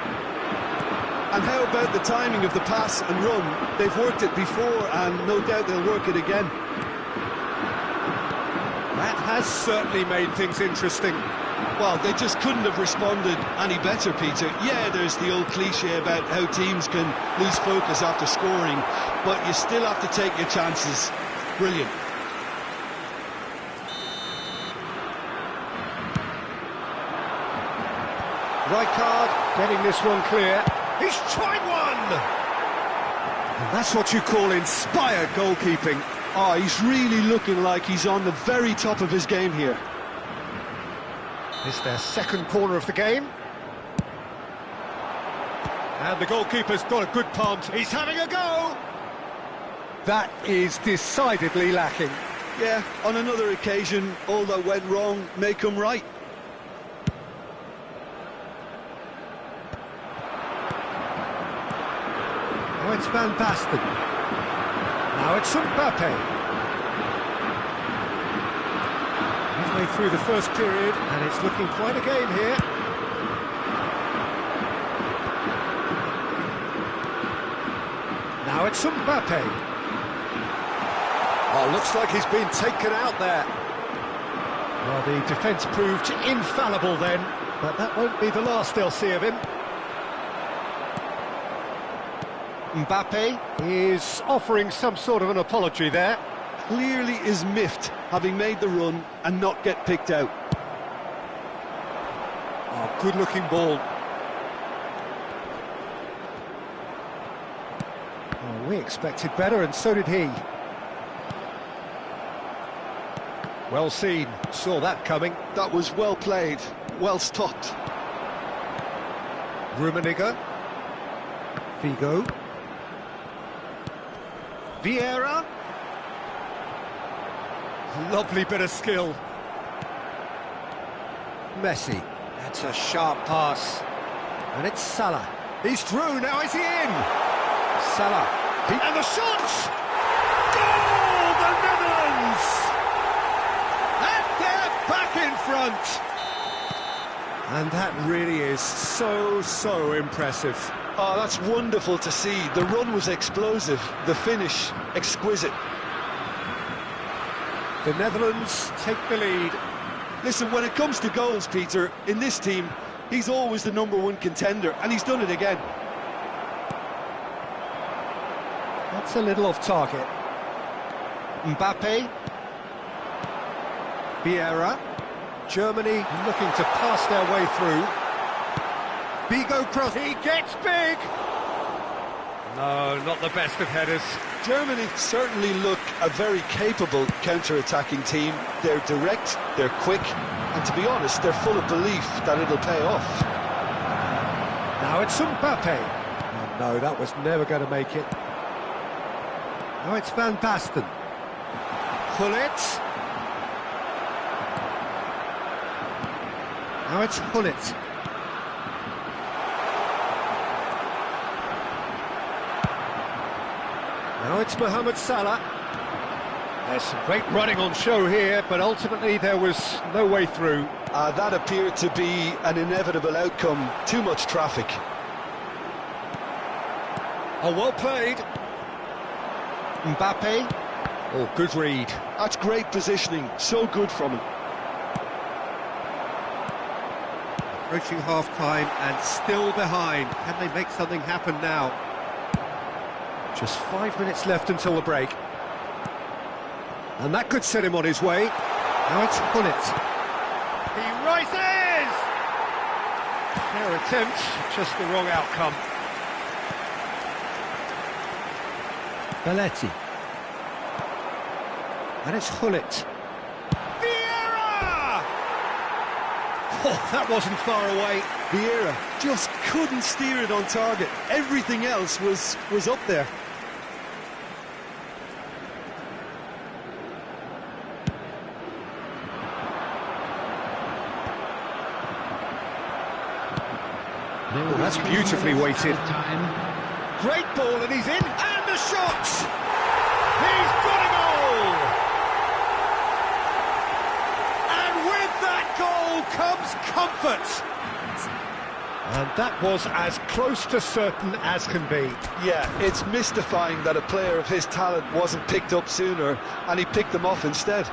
And how about the timing of the pass and run? They've worked it before, and no doubt they'll work it again. That has certainly made things interesting. Well, they just couldn't have responded any better, Peter. Yeah, there's the old cliche about how teams can lose focus after scoring, but you still have to take your chances. Brilliant. Rijkaard getting this one clear. He's tried one! And that's what you call inspired goalkeeping. Oh, he's really looking like he's on the very top of his game here. It's their second corner of the game. And the goalkeeper's got a good punt. He's having a go! That is decidedly lacking. Yeah, on another occasion, all that went wrong may come right. Now it's Van Basten. Now it's Mbappe. Midway through the first period, and it's looking quite a game here. Now it's Mbappe. Oh, looks like he's been taken out there. Well, the defence proved infallible then, but that won't be the last they'll see of him. Mbappe is offering some sort of an apology there. Clearly is miffed, having made the run and not get picked out. Oh, good-looking ball. Oh, we expected better, and so did he. Well seen, saw that coming. That was well played, well stopped. Rummenigge. Figo. Vieira. Lovely bit of skill. Messi. That's a sharp pass. And it's Salah. He's through, now is he in? Salah. And the shot! Goal, the Netherlands! And they're back in front. And that really is so impressive. Oh, that's wonderful to see. The run was explosive, the finish exquisite. The Netherlands take the lead. Listen, when it comes to goals, Peter, in this team, he's always the #1 contender, and he's done it again. That's a little off target. Mbappe. Vieira. Germany looking to pass their way through. Figo cross, he gets big! No, not the best of headers. Germany certainly look a very capable counter-attacking team. They're direct, they're quick, and to be honest, they're full of belief that it'll pay off. Now it's Mbappe. Oh, no, that was never going to make it. Now it's Van Basten. Gullit. Now it's Gullit. Now it's Mohamed Salah. There's some great running on show here, but ultimately there was no way through. That appeared to be an inevitable outcome. Too much traffic. Oh, well played. Mbappe. Oh, good read. That's great positioning. So good from him. Approaching half-time and still behind. Can they make something happen now? Just 5 minutes left until the break. And that could set him on his way. Now it's Gullit. He rises! Fair attempt, just the wrong outcome. Belletti. And it's Gullit. Vieira! Oh, that wasn't far away. Vieira just couldn't steer it on target. Everything else was up there. Oh, that's beautifully weighted. Great ball, and he's in, and the shot! He's got a goal! And with that goal comes comfort! And that was as close to certain as can be. Yeah, it's mystifying that a player of his talent wasn't picked up sooner, and he picked them off instead.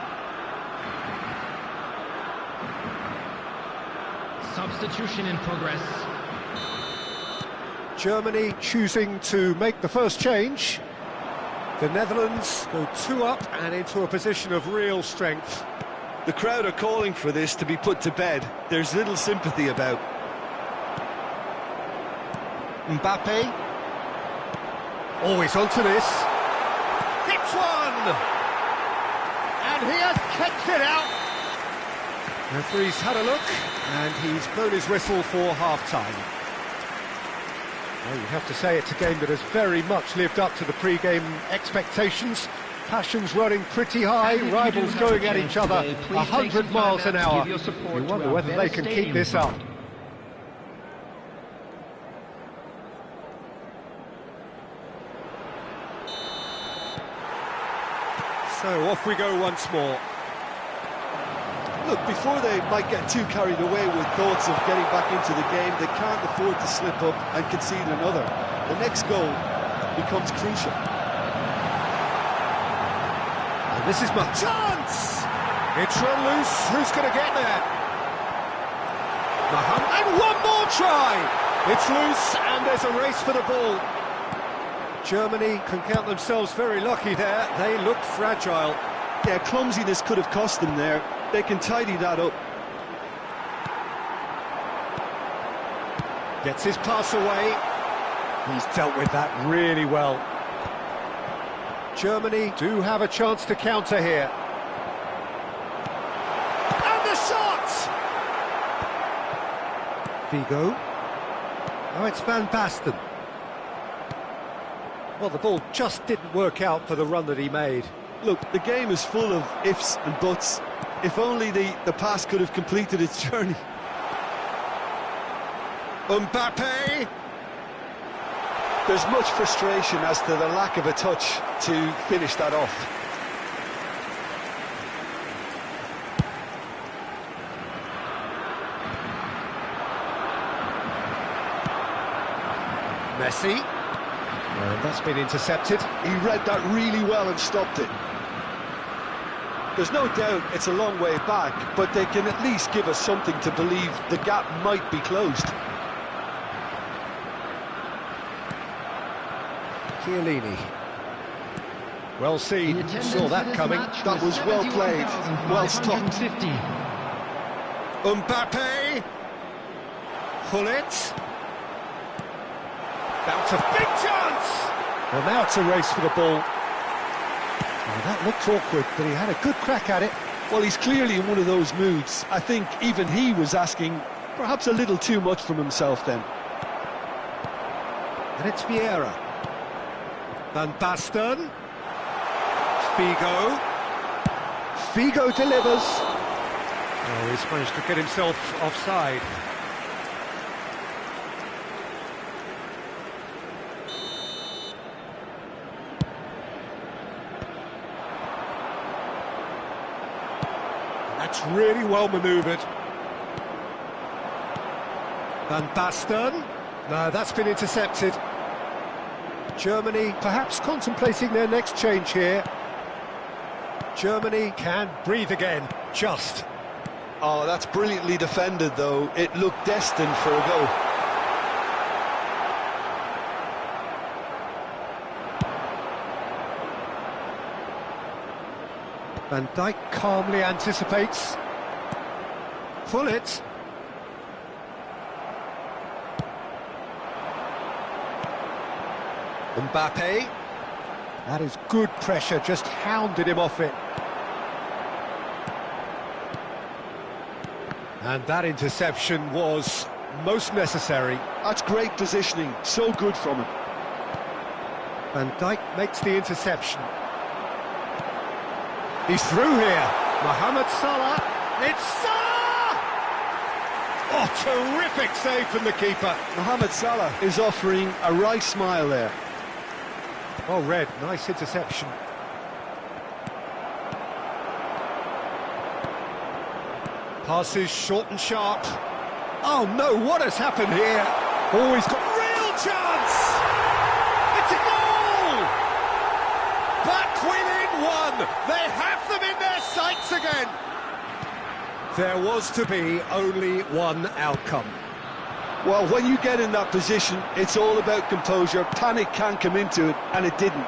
Substitution in progress. Germany choosing to make the first change. The Netherlands go 2 up and into a position of real strength. The crowd are calling for this to be put to bed. There's little sympathy about. Mbappe. Always onto this. Hits one! And he has kept it out. The referee's had a look, and he's blown his whistle for half-time. Well, you have to say it's a game that has very much lived up to the pre-game expectations. Passions running pretty high, rivals going at each other 100 miles an hour. You wonder whether they can keep this up. So off we go once more. Look, before they might get too carried away with thoughts of getting back into the game, they can't afford to slip up and concede another. The next goal becomes crucial. And this is my chance! It's run loose, who's going to get there? Mohamed, and one more try! It's loose, and there's a race for the ball. Germany can count themselves very lucky there. They look fragile. Yeah, clumsiness could have cost them there. They can tidy that up. Gets his pass away. He's dealt with that really well. Germany do have a chance to counter here. And the shot! Figo. Oh, it's Van Basten. Well, the ball just didn't work out for the run that he made. Look, the game is full of ifs and buts. If only the pass could have completed its journey. Mbappe! There's much frustration as to the lack of a touch to finish that off. Messi. And that's been intercepted. He read that really well and stopped it. There's no doubt it's a long way back, but they can at least give us something to believe the gap might be closed. Chiellini. Well seen, saw that coming. That was well played, well stopped. Mbappe. Gullit. That's a big chance! Well, now it's a race for the ball. Well, that looked awkward, but he had a good crack at it. Well, he's clearly in one of those moods. I think even he was asking perhaps a little too much from himself then. And it's Vieira. Van Basten. Figo. Figo delivers. Oh, he's managed to get himself offside. That's really well manoeuvred. Van Basten. No, that's been intercepted. Germany perhaps contemplating their next change here. Germany can breathe again, just. Oh, that's brilliantly defended, though. It looked destined for a goal. Van Dijk calmly anticipates. Pull it. Mbappe. That is good pressure, just hounded him off it. And that interception was most necessary. That's great positioning, so good from him. Van Dijk makes the interception. He's through here. Mohamed Salah. It's Salah! Oh, terrific save from the keeper. Mohamed Salah is offering a right smile there. Well read, nice interception. Passes short and sharp. Oh no, what has happened here? Oh, he's got real chance! It's a goal! Back within one! They have them in their sights again! There was to be only one outcome. Well, when you get in that position, it's all about composure. Panic can't come into it, and it didn't.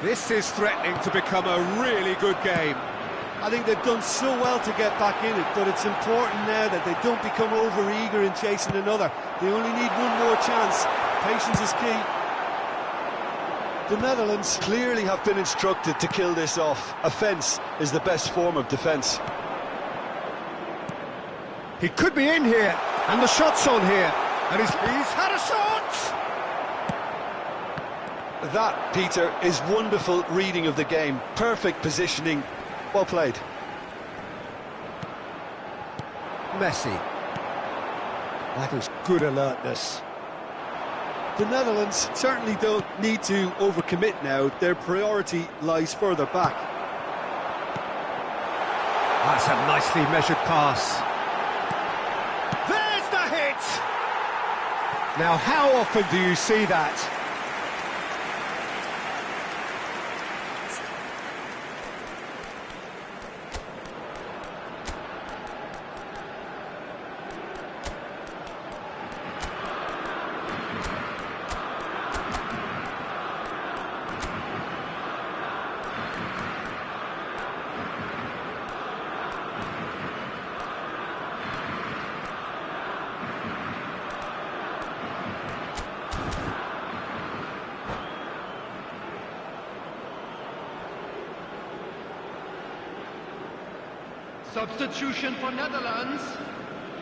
This is threatening to become a really good game. I think they've done so well to get back in it, but it's important now that they don't become over-eager in chasing another. They only need one more chance. Patience is key. The Netherlands clearly have been instructed to kill this off. Offence is the best form of defence. He could be in here, and the shot's on here, and he's had a shot! That, Peter, is wonderful reading of the game. Perfect positioning. Well played. Messi. That was good alertness. The Netherlands certainly don't need to overcommit now. Their priority lies further back. That's a nicely measured pass. There's the hit! Now, how often do you see that? Substitution for Netherlands.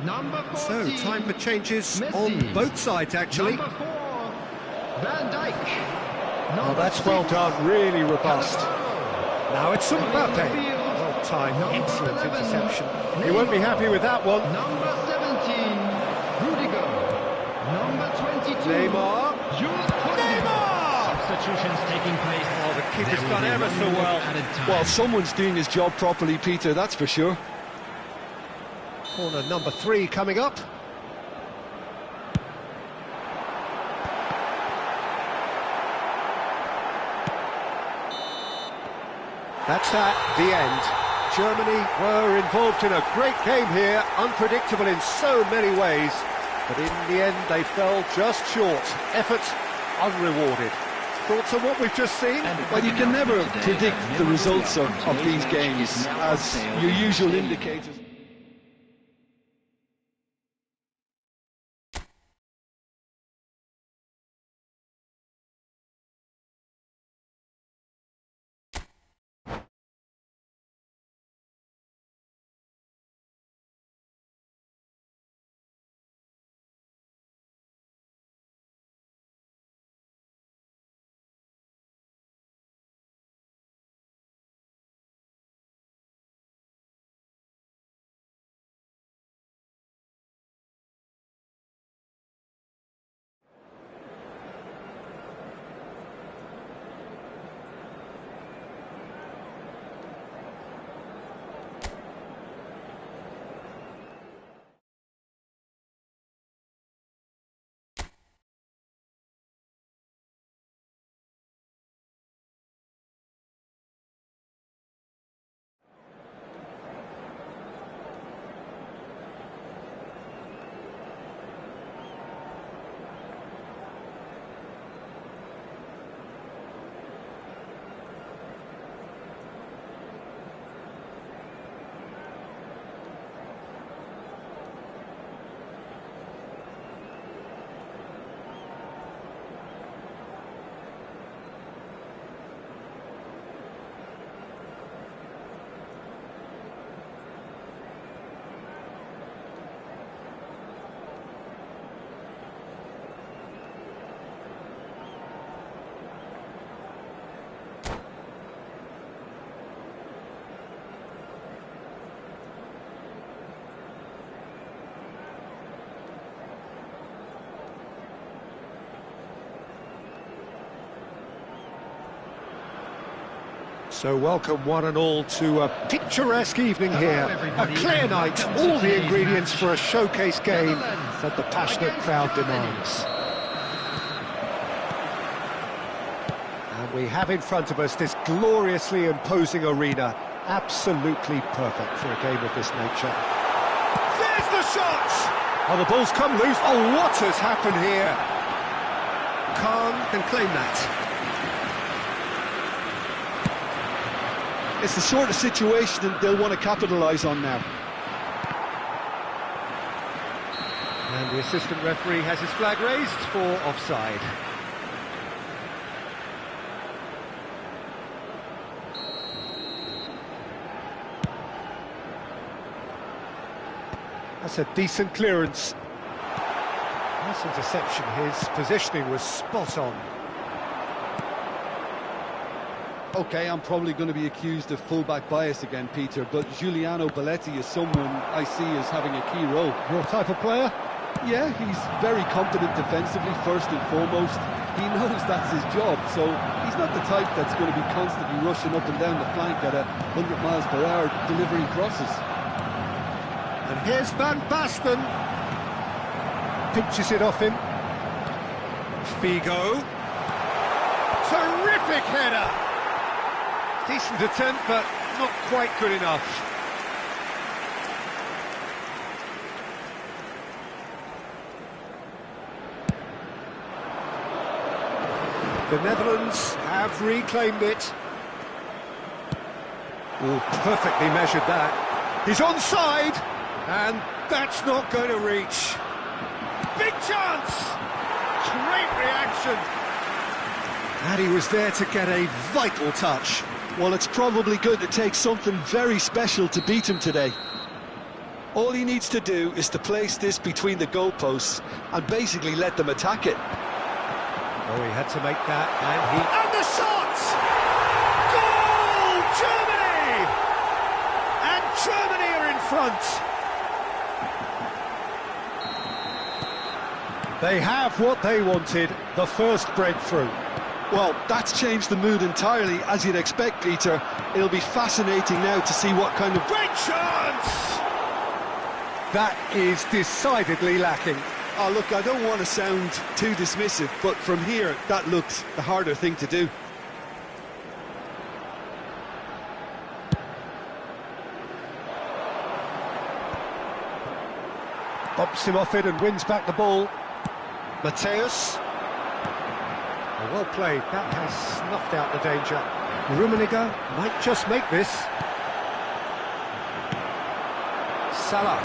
Number 14. So, time for changes Messi. on both sides, actually. Number 4, Van Dijk. Oh, that's well done, really robust. Now it's Mbappe. Well timed, excellent interception. He won't be happy with that one. Number 17, Rudiger. Number 22, Neymar. Neymar! Substitutions taking place. Oh, the keeper's done ever so well. Well, someone's doing his job properly, Peter, that's for sure. Corner number 3 coming up. That's at the end. Germany were involved in a great game here, unpredictable in so many ways, but in the end they fell just short. Effort unrewarded. Thoughts on what we've just seen? Well, you can never predict the results of these games, as your usual indicators. So welcome one and all to a picturesque evening here, a clear night, all the ingredients for a showcase game that the passionate crowd demands. And we have in front of us this gloriously imposing arena, absolutely perfect for a game of this nature. There's the shot! Oh, the ball's come loose. Oh, what has happened here? Khan can claim that. It's the sort of situation that they'll want to capitalise on now. And the assistant referee has his flag raised for offside. That's a decent clearance. Nice interception. His positioning was spot on. OK, I'm probably going to be accused of full-back bias again, Peter, but Giuliano Belletti is someone I see as having a key role. Your type of player? Yeah, he's very competent defensively, first and foremost. He knows that's his job, so he's not the type that's going to be constantly rushing up and down the flank at 100 miles per hour, delivering crosses. And here's Van Basten. Pinches it off him. Figo. Terrific header. Decent attempt, but not quite good enough. The Netherlands have reclaimed it. Oh, perfectly measured that. He's onside, and that's not going to reach. Big chance! Great reaction. And he was there to get a vital touch. Well, it's probably going to take something very special to beat him today. All he needs to do is to place this between the goalposts and basically let them attack it. Oh, he had to make that, and the shot! Goal! Germany! And Germany are in front. They have what they wanted, the first breakthrough. Well, that's changed the mood entirely, as you'd expect, Peter. It'll be fascinating now to see what kind of... Great chance! That is decidedly lacking. Oh, look, I don't want to sound too dismissive, but from here, that looked the harder thing to do. Bumps him off it and wins back the ball. Mateus. Oh, well played. That has snuffed out the danger. Rummenigge might just make this. Salah.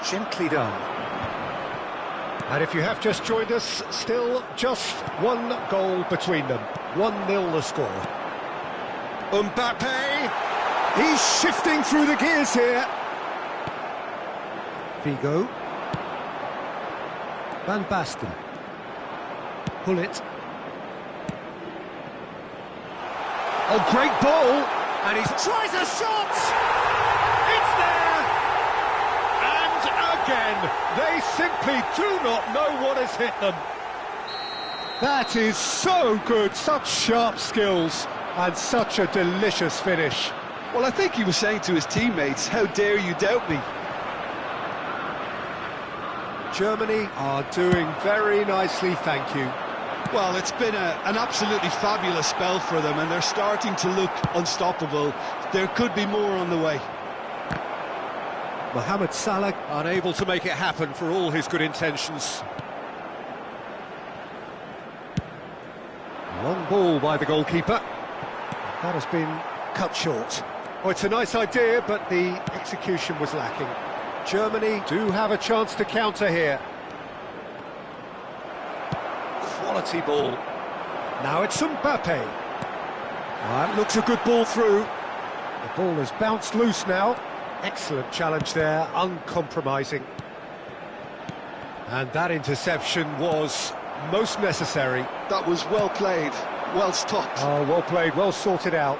Gently done. And if you have just joined us, still just one goal between them. 1-0 the score. Mbappe. He's shifting through the gears here. Figo. Van Basten. Pull it. Oh, great ball! And he tries a shot! It's there! And again, they simply do not know what has hit them. That is so good, such sharp skills, and such a delicious finish. Well, I think he was saying to his teammates, how dare you doubt me? Germany are doing very nicely, thank you. Well, it's been an absolutely fabulous spell for them, and they're starting to look unstoppable. There could be more on the way. Mohamed Salah unable to make it happen for all his good intentions. Long ball by the goalkeeper. That has been cut short. Oh, it's a nice idea, but the execution was lacking. Germany do have a chance to counter here. Quality ball. Now it's Mbappe. That looks a good ball through. The ball has bounced loose now. Excellent challenge there, uncompromising. And that interception was most necessary. That was well played, well stopped. Oh, well played, well sorted out.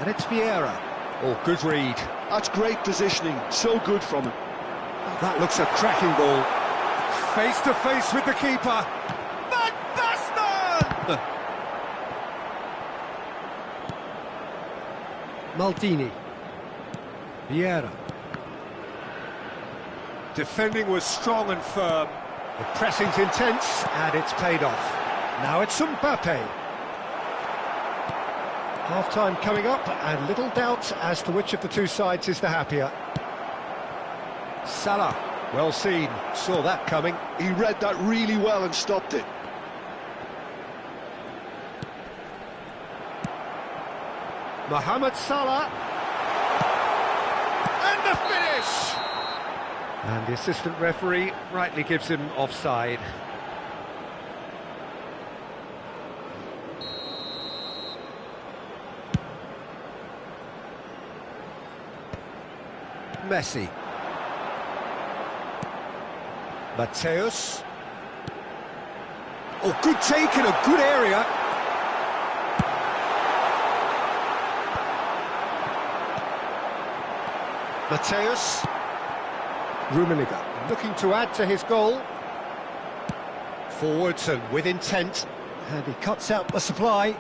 And it's Vieira. Oh, good read. That's great positioning, so good from him. Oh, that looks a cracking ball. Face to face with the keeper. Van Basten! Maldini. Vieira. Defending was strong and firm. The pressing's intense, and it's paid off. Now it's Mbappe. Half-time coming up, and little doubt as to which of the two sides is the happier. Salah, well seen, saw that coming. He read that really well and stopped it. Mohamed Salah. And the finish! And the assistant referee rightly gives him offside. Messi. Mateus. Oh, good take in a good area. Mateus. Rummenigge looking to add to his goal. Forwards and with intent. And he cuts out the supply.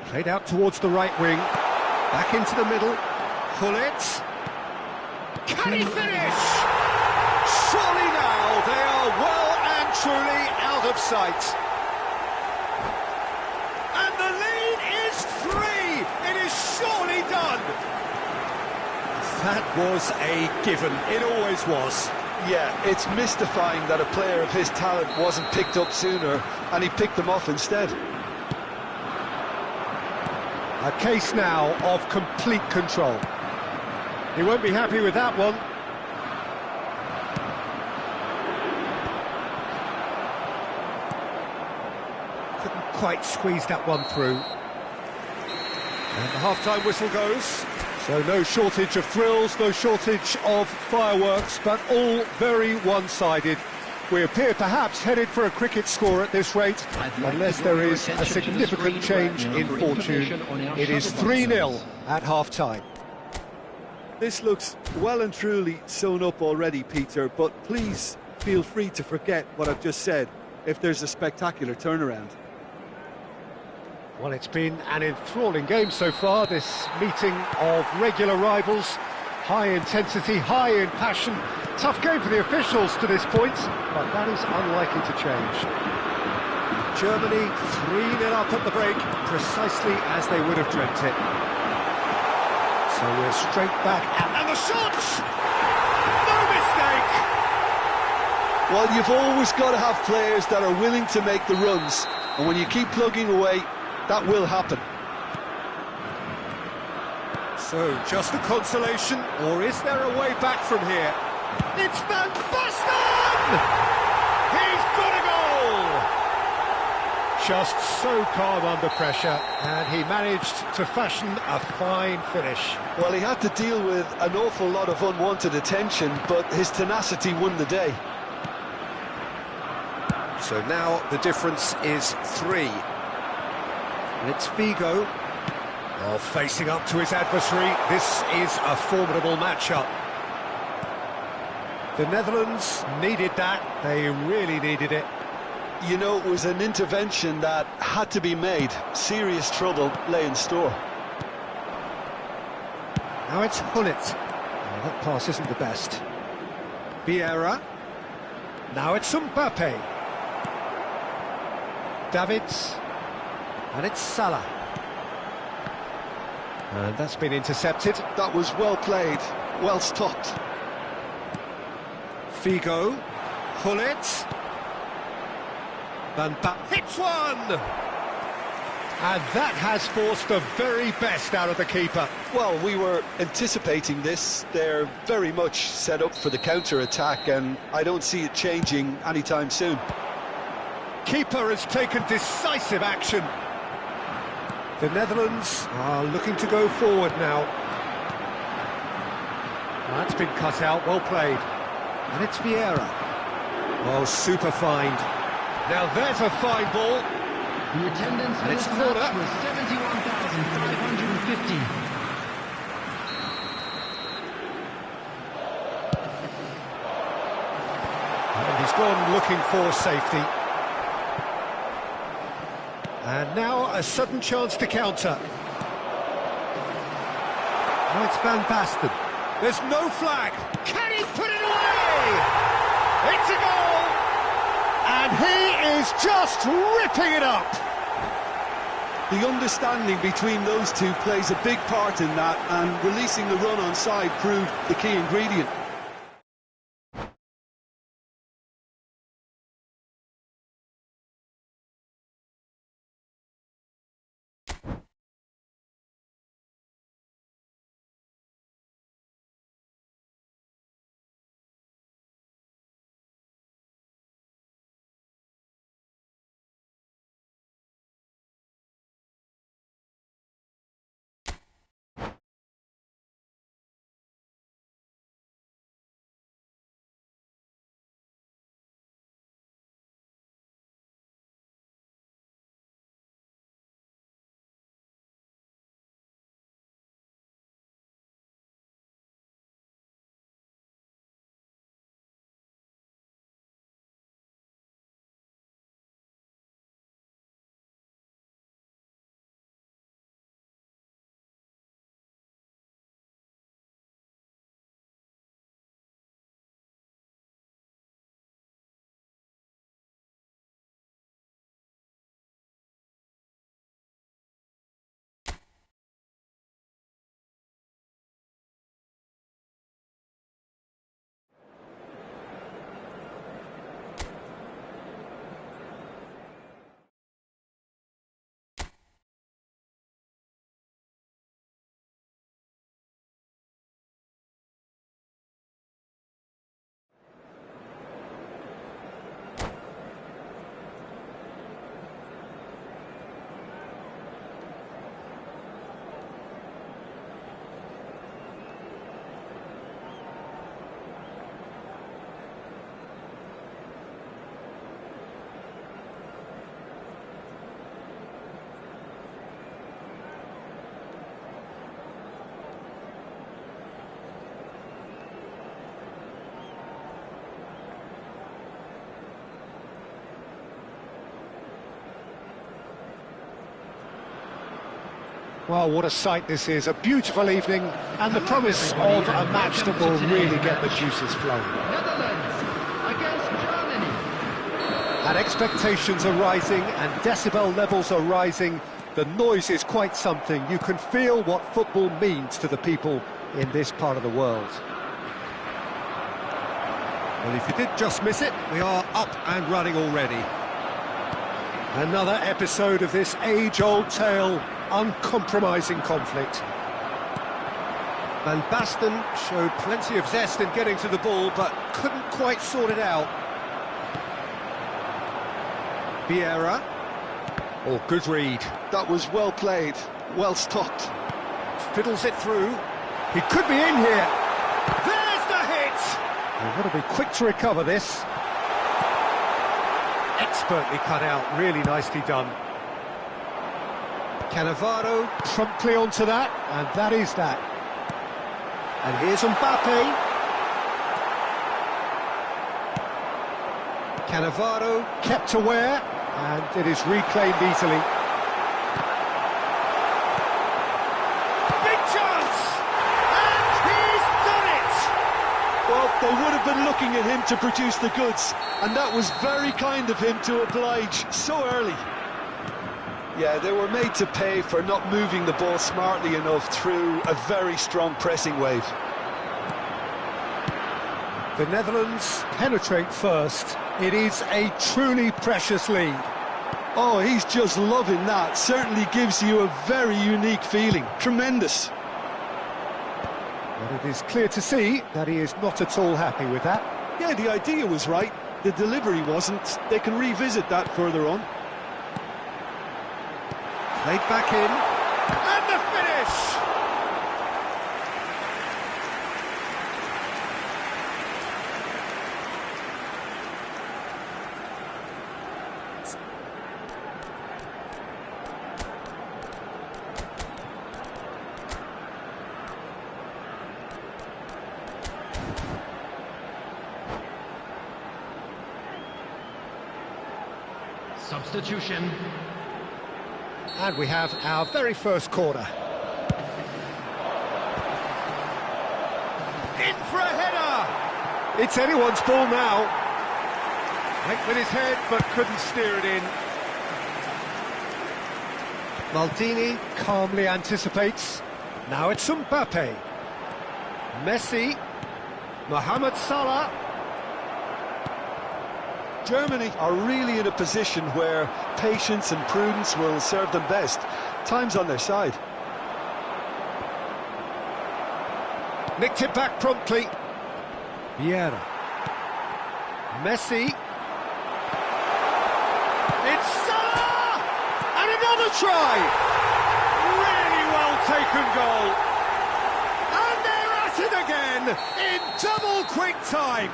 Played out towards the right wing. Back into the middle. Gullit. Can he finish? Surely now they are well and truly out of sight. And the lead is 3. It is surely done. That was a given. It always was. Yeah, it's mystifying that a player of his talent wasn't picked up sooner, and he picked them off instead. A case now of complete control. He won't be happy with that one. Couldn't quite squeeze that one through. And the half-time whistle goes. So no shortage of thrills, no shortage of fireworks, but all very one-sided. We appear perhaps headed for a cricket score at this rate, unless there is a significant change in fortune. It is 3-0 at half-time. This looks well and truly sewn up already, Peter, but please feel free to forget what I've just said if there's a spectacular turnaround. Well, it's been an enthralling game so far, this meeting of regular rivals. High intensity, high in passion. Tough game for the officials to this point, but that is unlikely to change. Germany 3-0 up at the break, precisely as they would have dreamt it. So we're straight back at... And the shots! No mistake! Well, you've always got to have players that are willing to make the runs, and when you keep plugging away, that will happen. So, just a consolation, or is there a way back from here? It's Van Basten! He's got a goal! Just so calm under pressure, and he managed to fashion a fine finish. Well, he had to deal with an awful lot of unwanted attention, but his tenacity won the day. So now the difference is 3. And it's Figo. Oh, facing up to his adversary. This is a formidable matchup. The Netherlands needed that. They really needed it. You know, it was an intervention that had to be made. Serious trouble lay in store. Now it's Gullit. Oh, that pass isn't the best. Vieira. Now it's Mbappe. Davids. And it's Salah. And that's been intercepted. That was well played, well stopped. Figo. Gullit. Van Basten hits one! And that has forced the very best out of the keeper. Well, we were anticipating this. They're very much set up for the counter-attack, and I don't see it changing anytime soon. Keeper has taken decisive action. The Netherlands are looking to go forward now. That's been cut out, well played. And it's Vieira. Oh, super find. Now there's a fine ball. The attendance And it's for this corner. match was 71,550. has gone looking for safety. And now a sudden chance to counter. Now it's Van Basten. There's no flag. Can he put it away? It's a goal! And he is just ripping it up. The understanding between those two plays a big part in that, and releasing the run on side proved the key ingredient. Well, what a sight this is. A beautiful evening and the promise of a match that will really get the juices flowing. Netherlands against Germany. And expectations are rising and decibel levels are rising. The noise is quite something. You can feel what football means to the people in this part of the world. Well, if you did just miss it, we are up and running already. Another episode of this age-old tale, uncompromising conflict. Van Basten showed plenty of zest in getting to the ball, but couldn't quite sort it out. Vieira. Oh, good read. That was well played, well stopped. Fiddles it through. He could be in here. There's the hit! They've got to be quick to recover this. Expertly cut out, really nicely done. Cannavaro promptly onto that, and that is that. And here's Mbappe. Cannavaro kept aware, and it is reclaimed easily. Big chance! And he's done it! Well, they would have been looking at him to produce the goods, and that was very kind of him to oblige so early. Yeah, they were made to pay for not moving the ball smartly enough through a very strong pressing wave. The Netherlands penetrate first. It is a truly precious lead. Oh, he's just loving that. Certainly gives you a very unique feeling. Tremendous. But it is clear to see that he is not at all happy with that. Yeah, the idea was right. The delivery wasn't. They can revisit that further on. Played back in, and the finish! substitution. And we have our very first corner. In for a header! It's anyone's ball now. Went with his head, but couldn't steer it in. Maldini calmly anticipates. Now it's Mbappe. Messi. Mohamed Salah. Germany are really in a position where patience and prudence will serve them best. Time's on their side. Nicked it back promptly. Vieira. Messi. It's Salah! And another try! Really well taken goal. And they're at it again in double quick time.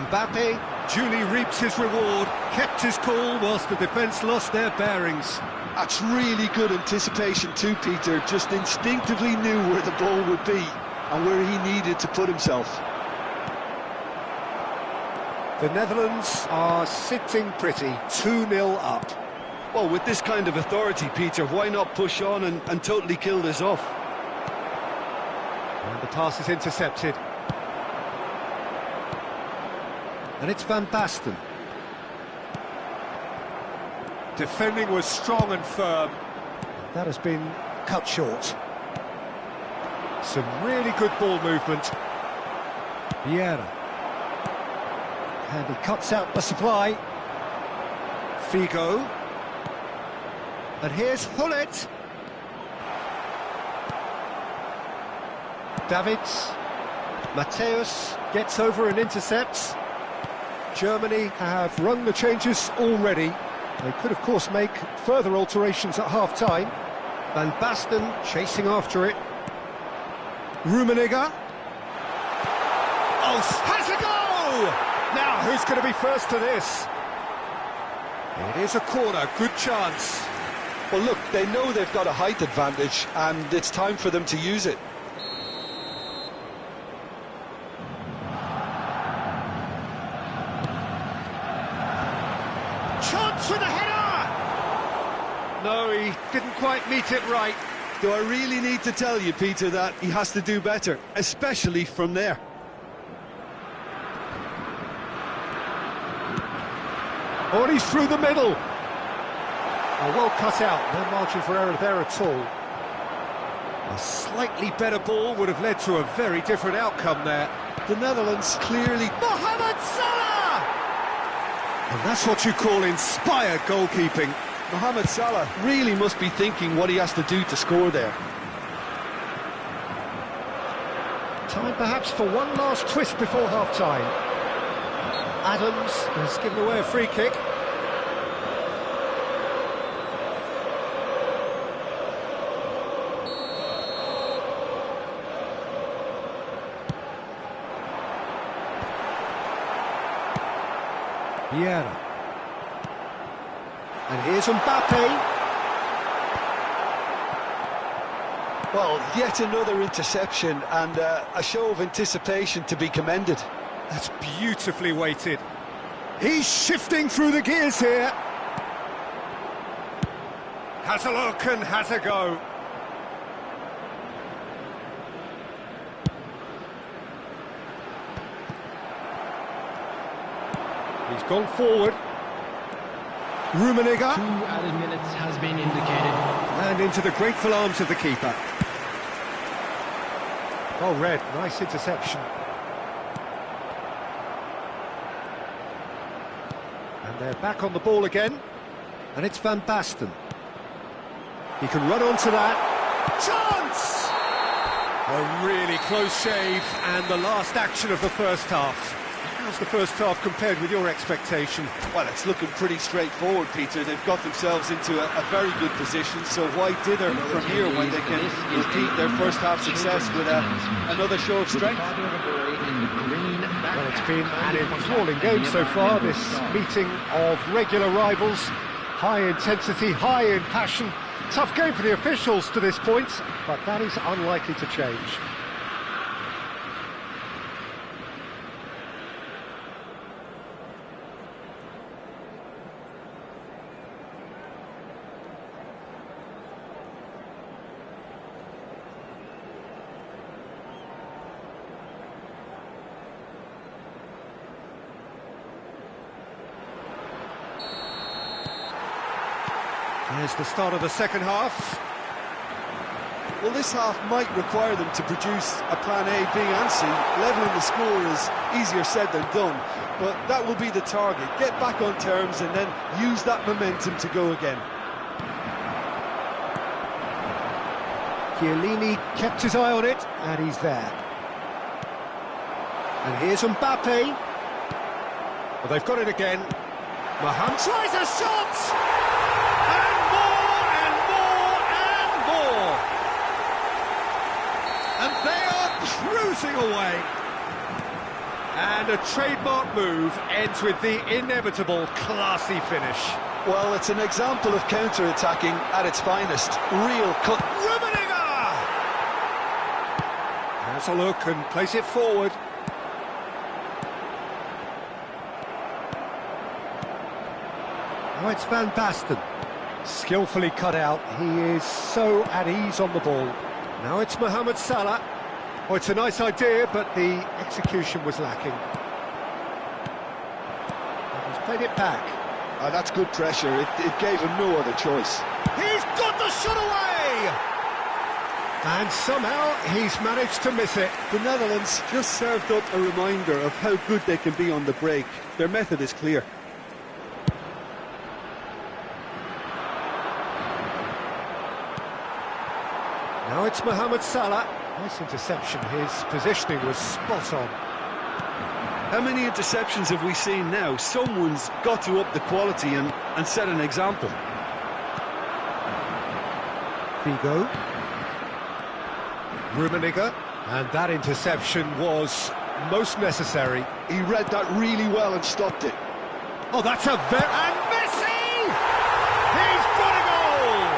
Mbappe duly reaps his reward, kept his cool whilst the defence lost their bearings. That's really good anticipation too, Peter. Just instinctively knew where the ball would be and where he needed to put himself. The Netherlands are sitting pretty, 2-0 up. Well, with this kind of authority, Peter, why not push on and totally kill this off? And the pass is intercepted. And it's Van Basten. Defending was strong and firm. That has been cut short. Some really good ball movement. Vieira. And he cuts out the supply. Figo. And here's Hullet. Davids. Mateus gets over and intercepts. Germany have rung the changes already. They could, of course, make further alterations at half-time. Van Basten chasing after it. Rummenigge. Oh, has a go! Now, who's going to be first to this? It is a corner, good chance. Well, look, they know they've got a height advantage, and it's time for them to use it. Chance with a header! No, he didn't quite meet it right. Do I really need to tell you, Peter, that he has to do better, especially from there? Oh, and he's through the middle. Oh, well cut out, no margin for error there at all. A slightly better ball would have led to a very different outcome there. The Netherlands clearly... Mohamed Salah! And that's what you call inspired goalkeeping. Mohamed Salah really must be thinking what he has to do to score there. Time perhaps for one last twist before half-time. Adams has given away a free kick. Vieira. And here's Mbappe. Well, yet another interception and a show of anticipation to be commended. That's beautifully weighted. He's shifting through the gears here. Has a look and has a go. He's gone forward. Rummenigge. 2 added minutes has been indicated. And into the grateful arms of the keeper. Oh, Red, nice interception. And they're back on the ball again. And it's Van Basten. He can run onto that. Chance! A really close shave and the last action of the first half. How's the first half compared with your expectation? Well, it's looking pretty straightforward, Peter. They've got themselves into a very good position, so why dither from here when they can repeat their first half success with another show of strength? Well, it's been an enthralling game so far, this meeting of regular rivals. High intensity, high in passion. Tough game for the officials to this point, but that is unlikely to change. There's the start of the second half. Well, this half might require them to produce a plan A, B and C. Levelling the score is easier said than done, but that will be the target. Get back on terms and then use that momentum to go again. Chiellini kept his eye on it, and he's there. And here's Mbappe. Well, they've got it again. Mohamed tries a shot! And more, and more, and more! And they are cruising away. And a trademark move ends with the inevitable classy finish. Well, it's an example of counter-attacking at its finest. Real cut. Rummenigge! Has a look and plays it forward. Now it's Van Basten. Skillfully cut out. He is so at ease on the ball. Now it's Mohamed Salah. Oh, it's a nice idea, but the execution was lacking. And he's played it back. That's good pressure. It gave him no other choice. He's got the shot away! And somehow he's managed to miss it. The Netherlands just served up a reminder of how good they can be on the break. Their method is clear. Now it's Mohamed Salah. Nice interception. His positioning was spot on. How many interceptions have we seen now? Someone's got to up the quality and set an example. Figo. Rummenigge. And that interception was most necessary. He read that really well and stopped it. Oh, that's a very... And Messi! He's got a goal!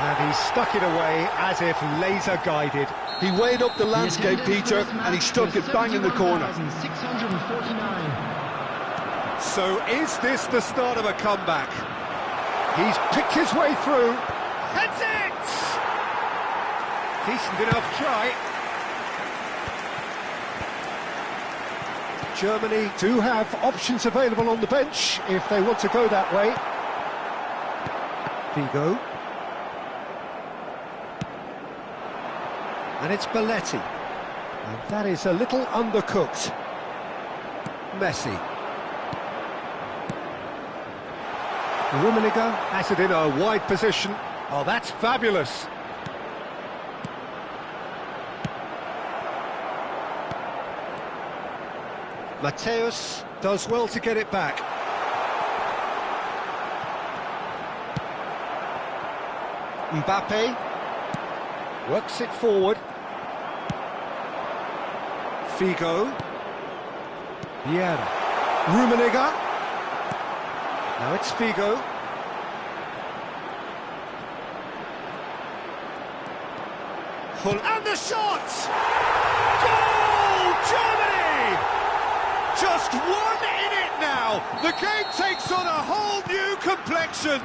And he stuck it away as if laser-guided. He weighed up the landscape, Peter, and he stuck it bang in the corner. So is this the start of a comeback? He's picked his way through. Heads it! Decent enough try. Germany do have options available on the bench if they want to go that way. Figo. And it's Belletti. And that is a little undercooked. Messi. Rummenigge has it in a wide position. Oh, that's fabulous. Mateus does well to get it back. Mbappe works it forward. Figo. Vieira. Rummenigge. Now it's Figo. And the shot! Goal! Germany! Just one in it now. The game takes on a whole new complexion.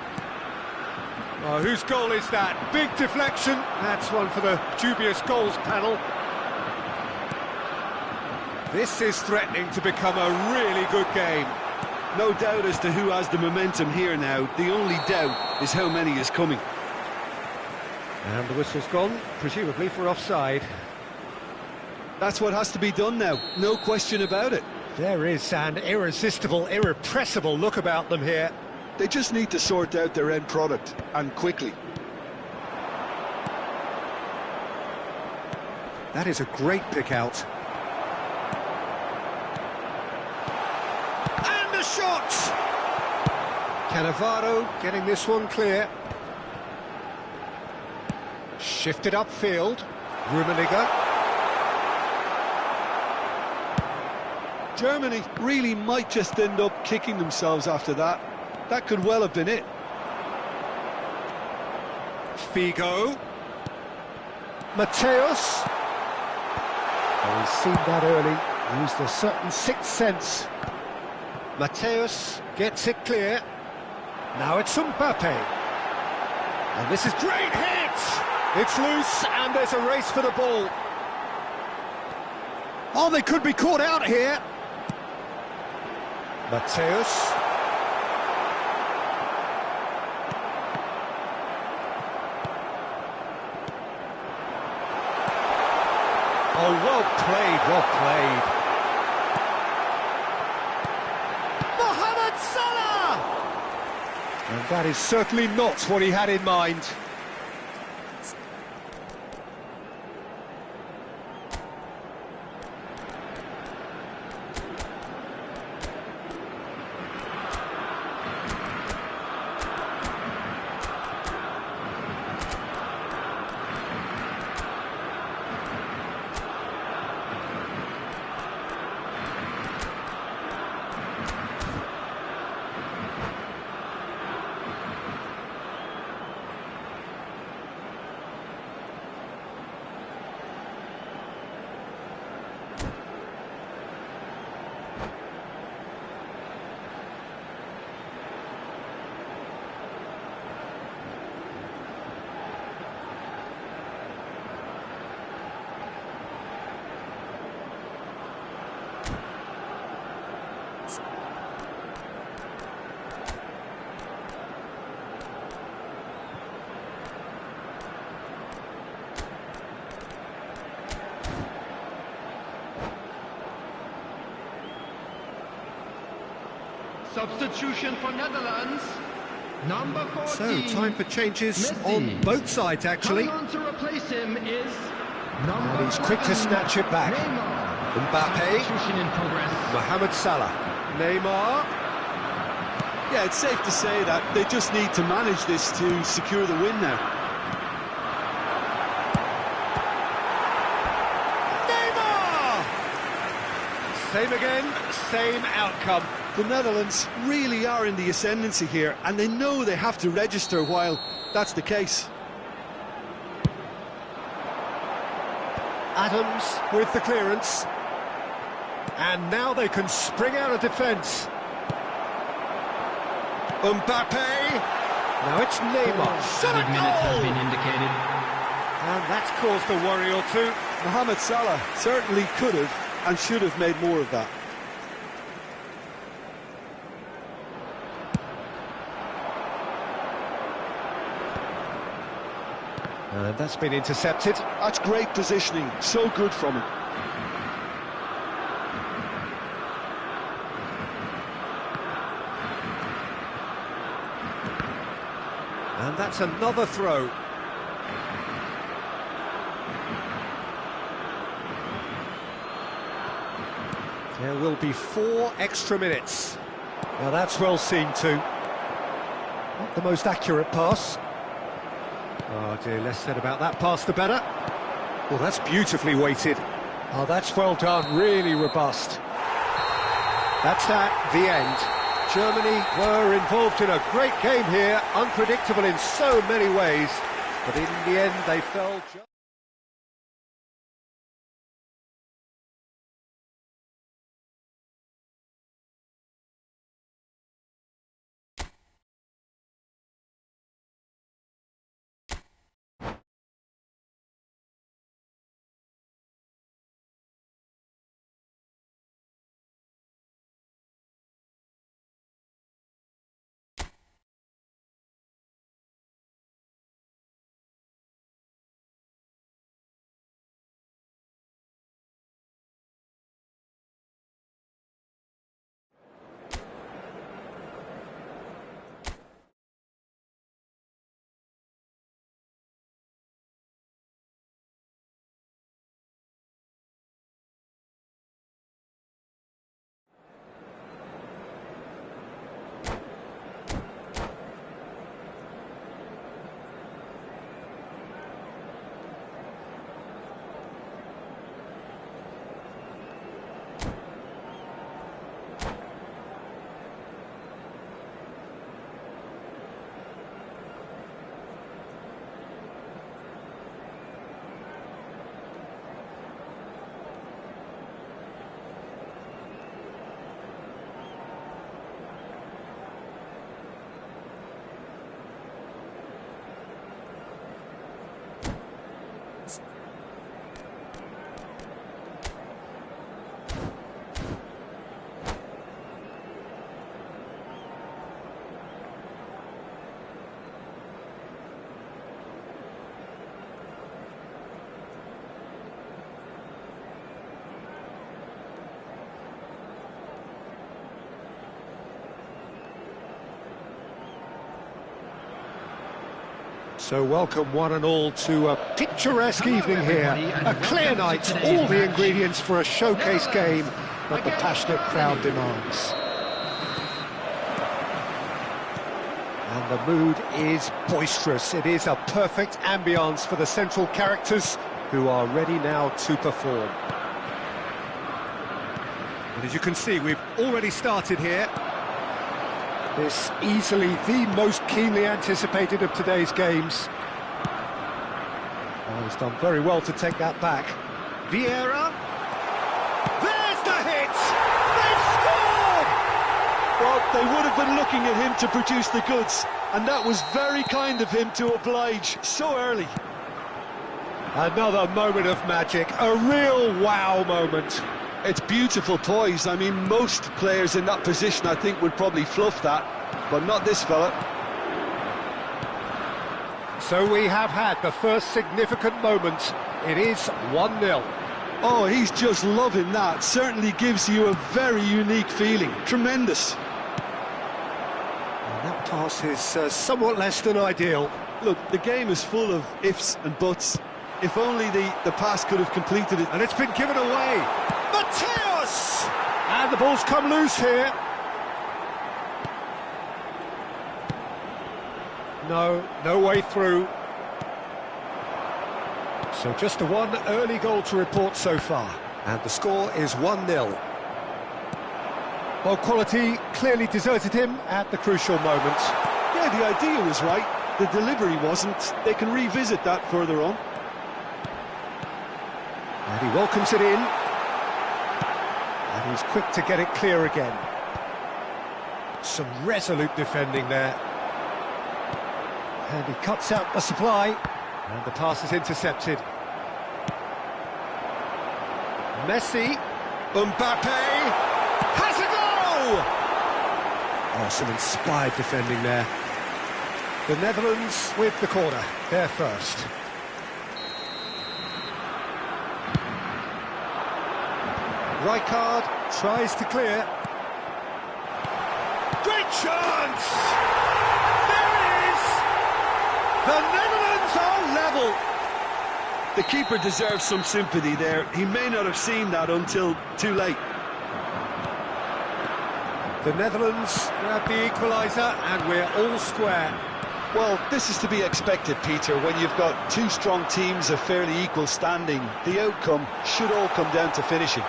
Oh, whose goal is that? Big deflection. That's one for the dubious goals panel. This is threatening to become a really good game. No doubt as to who has the momentum here now. The only doubt is how many is coming. And the whistle's gone, presumably for offside. That's what has to be done now, no question about it. There is an irresistible, irrepressible look about them here. They just need to sort out their end product, and quickly. That is a great pick out. And a shot! Cannavaro getting this one clear. Shifted upfield. Rummenigge. Germany really might just end up kicking themselves after that. That could well have been it. Figo. Mateus. Oh, he's seen that early. Used a certain sixth sense. Mateus gets it clear. Now it's Mbappe. And this is great hit! It's loose, and there's a race for the ball. Oh, they could be caught out here. Mateus. Oh, well played, well played. Mohamed Salah! And that is certainly not what he had in mind. Substitution for Netherlands, number 14. So, time for changes Messi. on both sides, actually. Coming on to replace him is number And he's quick to 11, snatch it back. Neymar. Mbappe. Substitution in progress. Mohamed Salah. Neymar. Yeah, it's safe to say that they just need to manage this to secure the win now. Neymar! Same again, same outcome. The Netherlands really are in the ascendancy here, and they know they have to register while that's the case. Adams with the clearance. And now they can spring out of defence. Mbappe. Now it's Neymar. Shot a Added minutes have goal! been indicated. And that's caused a worry or two. Mohamed Salah certainly could have and should have made more of that. And that's been intercepted. That's great positioning, so good from him. And that's another throw. There will be 4 extra minutes. Now that's well seen too. Not the most accurate pass. Oh dear, less said about that pass the better. Well, that's beautifully weighted. Oh, that's well done, really robust. That's that, the end. Germany were involved in a great game here, unpredictable in so many ways, but in the end they fell just... So welcome one and all to a picturesque evening here, a clear night, all the ingredients for a showcase game that the passionate crowd demands. And the mood is boisterous. It is a perfect ambience for the central characters who are ready now to perform. And as you can see, we've already started here. This easily the most keenly anticipated of today's games. Oh, he's done very well to take that back. Vieira. There's the hit! They've scored! Well, they would have been looking at him to produce the goods, and that was very kind of him to oblige so early. Another moment of magic, a real wow moment. It's beautiful poise. I mean, most players in that position, I think, would probably fluff that, but not this fella. So we have had the first significant moment. It is 1-0. Oh, he's just loving that. Certainly gives you a very unique feeling. Tremendous. And that pass is somewhat less than ideal. Look, the game is full of ifs and buts. If only the pass could have completed it. And it's been given away. Mateus! And the ball's come loose here. No way through. So just the one early goal to report so far. And the score is 1-0. Well, quality clearly deserted him at the crucial moment. Yeah, the idea was right. The delivery wasn't. They can revisit that further on. And he welcomes it in. And he's quick to get it clear again. Some resolute defending there. And he cuts out the supply. And the pass is intercepted. Messi. Mbappe. Has a goal! Oh, some inspired defending there. The Netherlands with the corner. They're first. Rijkaard tries to clear. Great chance! There it is! The Netherlands are level! The keeper deserves some sympathy there. He may not have seen that until too late. The Netherlands grab the equaliser and we're all square. Well, this is to be expected, Peter. When you've got two strong teams of fairly equal standing, the outcome should all come down to finishing.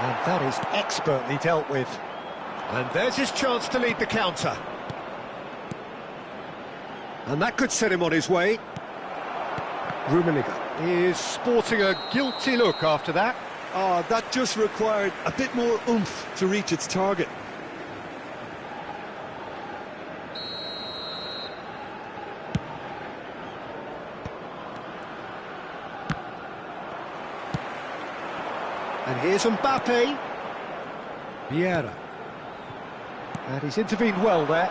And that is expertly dealt with. And there's his chance to lead the counter. And that could set him on his way. Rummenigge is sporting a guilty look after that. Oh, that just required a bit more oomph to reach its target. And here's Mbappe. Vieira. And he's intervened well there.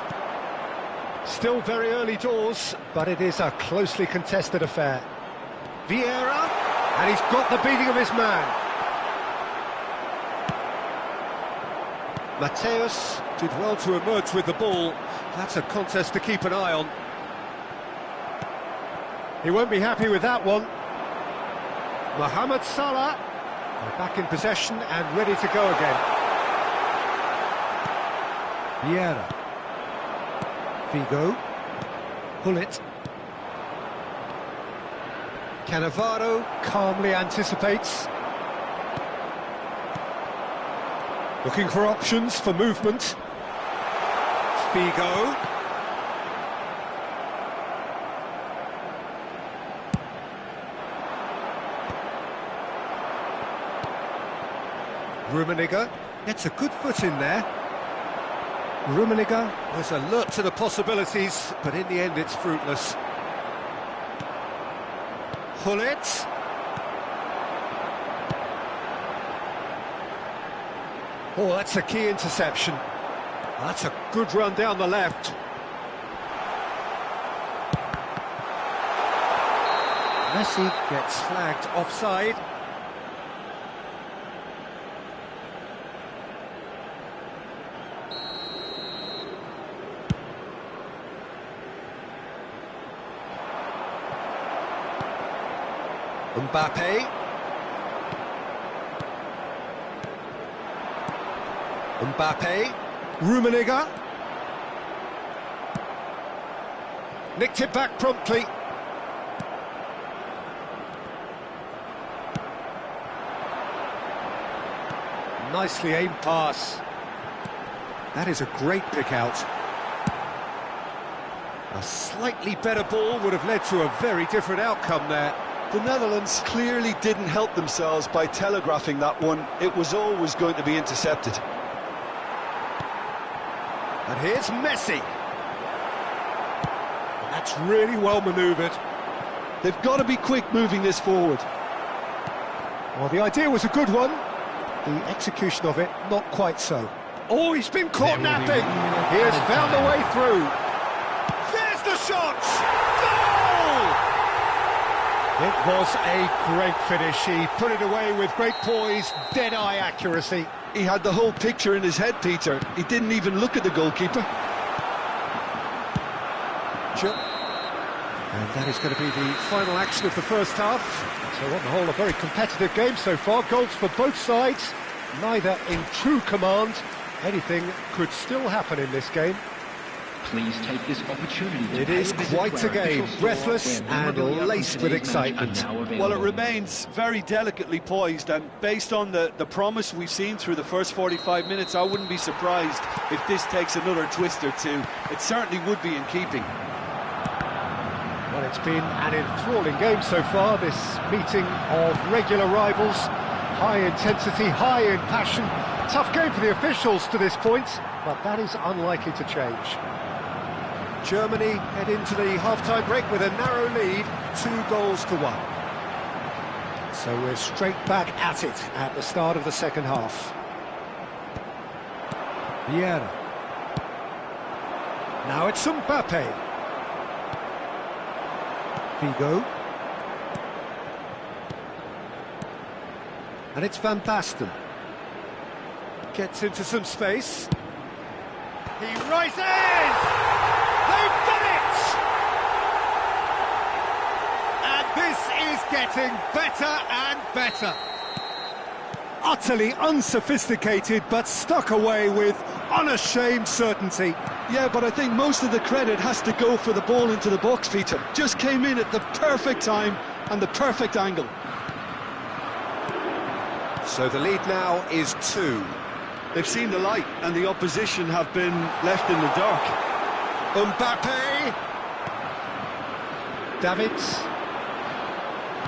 Still very early doors, but it is a closely contested affair. Vieira. And he's got the beating of his man. Mateus did well to emerge with the ball. That's a contest to keep an eye on. He won't be happy with that one. Mohamed Salah. They're back in possession and ready to go again. Vieira. Figo. Hullet. Cannavaro calmly anticipates. Looking for options for movement. Figo. Rummenigge gets a good foot in there. Rummenigge was alert to the possibilities, but in the end it's fruitless. Hullet. Oh, that's a key interception. That's a good run down the left. Messi gets flagged offside. Mbappe. Mbappe. Rummenigge. Nicked it back promptly. Nicely aimed pass. That is a great pick out. A slightly better ball would have led to a very different outcome there. The Netherlands clearly didn't help themselves by telegraphing that one. It was always going to be intercepted. And here's Messi. And that's really well manoeuvred. They've got to be quick moving this forward. Well, the idea was a good one. The execution of it, not quite so. Oh, he's been caught napping. He has found a way through. There's the shot! Goal! It was a great finish. He put it away with great poise, dead-eye accuracy. He had the whole picture in his head, Peter. He didn't even look at the goalkeeper. And that is going to be the final action of the first half. So on the whole, a very competitive game so far. Goals for both sides, neither in true command. Anything could still happen in this game. Please take this opportunity to It is quite a game, breathless and laced with excitement. Well, it remains very delicately poised, and based on the promise we've seen through the first 45 minutes, I wouldn't be surprised if this takes another twist or two. It certainly would be in keeping. Well, it's been an enthralling game so far, this meeting of regular rivals. High intensity, high in passion. Tough game for the officials to this point, but that is unlikely to change. Germany head into the half-time break with a narrow lead, 2-1. So we're straight back at it at the start of the second half. Vieira. Now it's Mbappe. Figo. And it's Van Basten. Gets into some space. He rises! They've done it! And this is getting better and better. Utterly unsophisticated, but stuck away with unashamed certainty. Yeah, but I think most of the credit has to go for the ball into the box, Peter. Just came in at the perfect time and the perfect angle. So the lead now is 2. They've seen the light and the opposition have been left in the dark. Mbappe. Davids.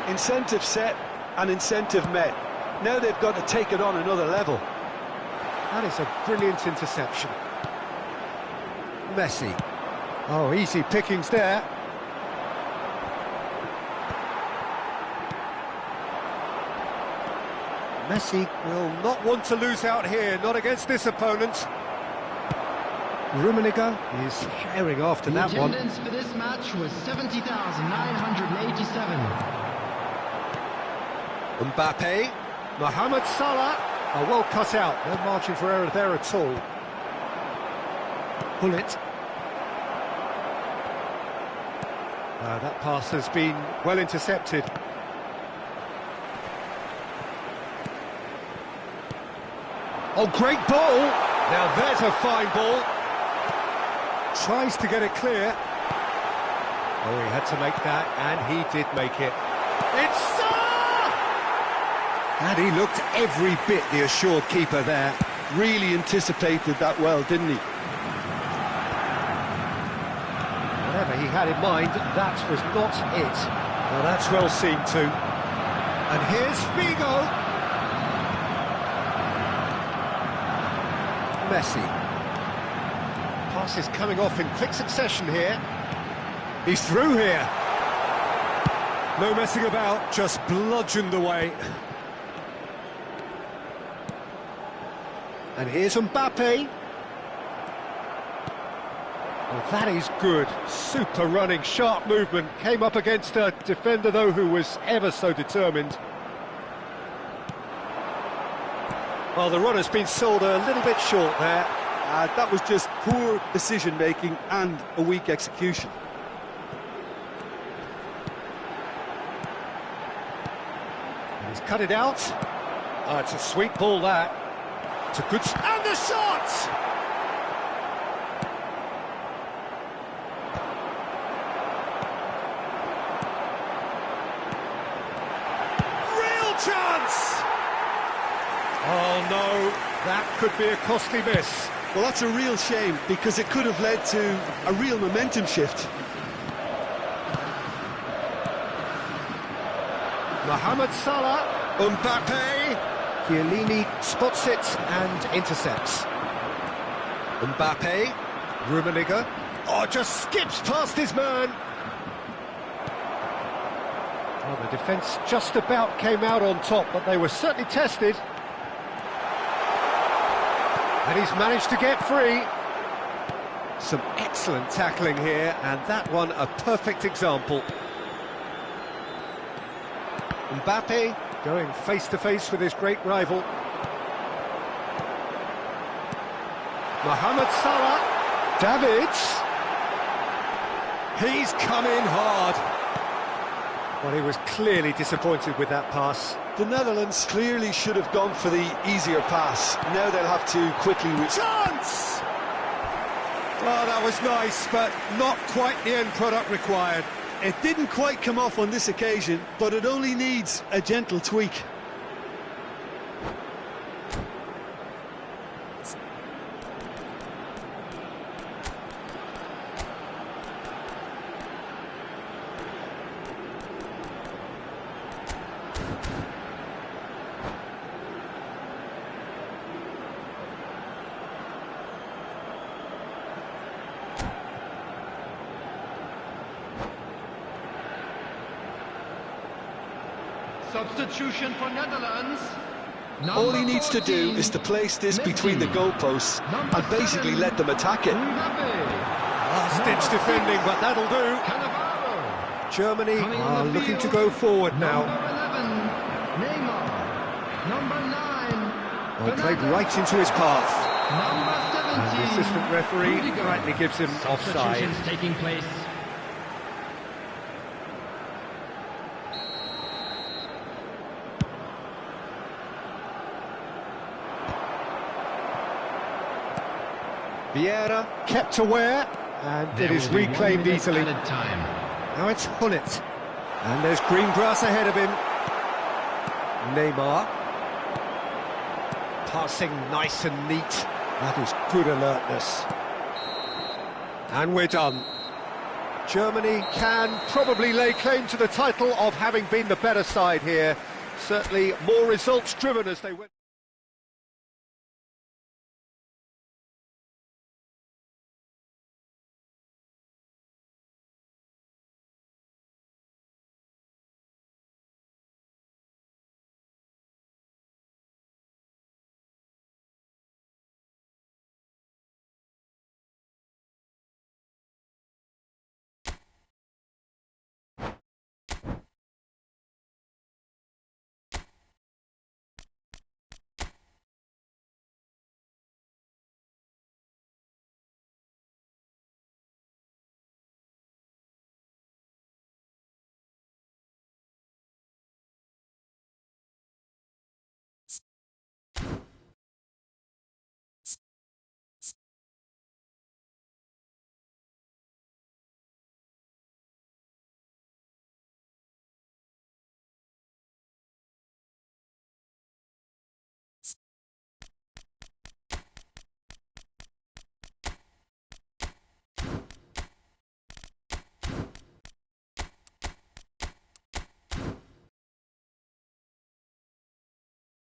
Incentive set and incentive met. Now they've got to take it on another level. That is a brilliant interception. Messi. Oh, easy pickings there. Messi will not want to lose out here, not against this opponent. Rummenigge is sharing after that one. The attendance for this match was 70,987. Mbappe, Mohamed Salah, are well cut out, no margin for error there at all. Bullet. That pass has been well intercepted. Oh, great ball! Now there's a fine ball. Tries to get it clear. Oh, he had to make that, and he did make it. It's Salah! And he looked every bit the assured keeper there. Really anticipated that well, didn't he? Whatever he had in mind, that was not it. Now that's well seen too. And here's Figo. Messi. Pass is coming off in quick succession here. He's through here. No messing about, just bludgeoned away. And here's Mbappe. Well, that is good. Super running, sharp movement. Came up against a defender, though, who was ever so determined. Well, the run has been sold a little bit short there. That was just poor decision-making and a weak execution. He's cut it out. Oh, it's a sweet ball, that. It's a good... And the shot! Real chance! Oh, no. That could be a costly miss. Well, that's a real shame, because it could have led to a real momentum shift. Mohamed Salah, Mbappe, Chiellini spots it and intercepts. Mbappe, Rummenigge, oh, just skips past his man. Well, the defence just about came out on top, but they were certainly tested. And he's managed to get free. Some excellent tackling here, and that one a perfect example. Mbappe going face-to-face with his great rival. Mohamed Salah. Davids. He's come in hard. Well, he was clearly disappointed with that pass. The Netherlands clearly should have gone for the easier pass. Now they'll have to quickly... Chance! Oh, that was nice, but not quite the end product required. It didn't quite come off on this occasion, but it only needs a gentle tweak. Substitution for Netherlands. All he needs to do is to place this between the goalposts and basically let them attack it. Last-ditch defending, but that'll do. Germany are looking to go forward now. Well, played right into his path. And the assistant referee rightly gives him offside. Substitutions taking place. Vieira kept aware, and it is reclaimed easily. Now it's Hullet, and there's green grass ahead of him. Neymar, passing nice and neat. That is good alertness. And we're done. Germany can probably lay claim to the title of having been the better side here. Certainly more results driven as they went.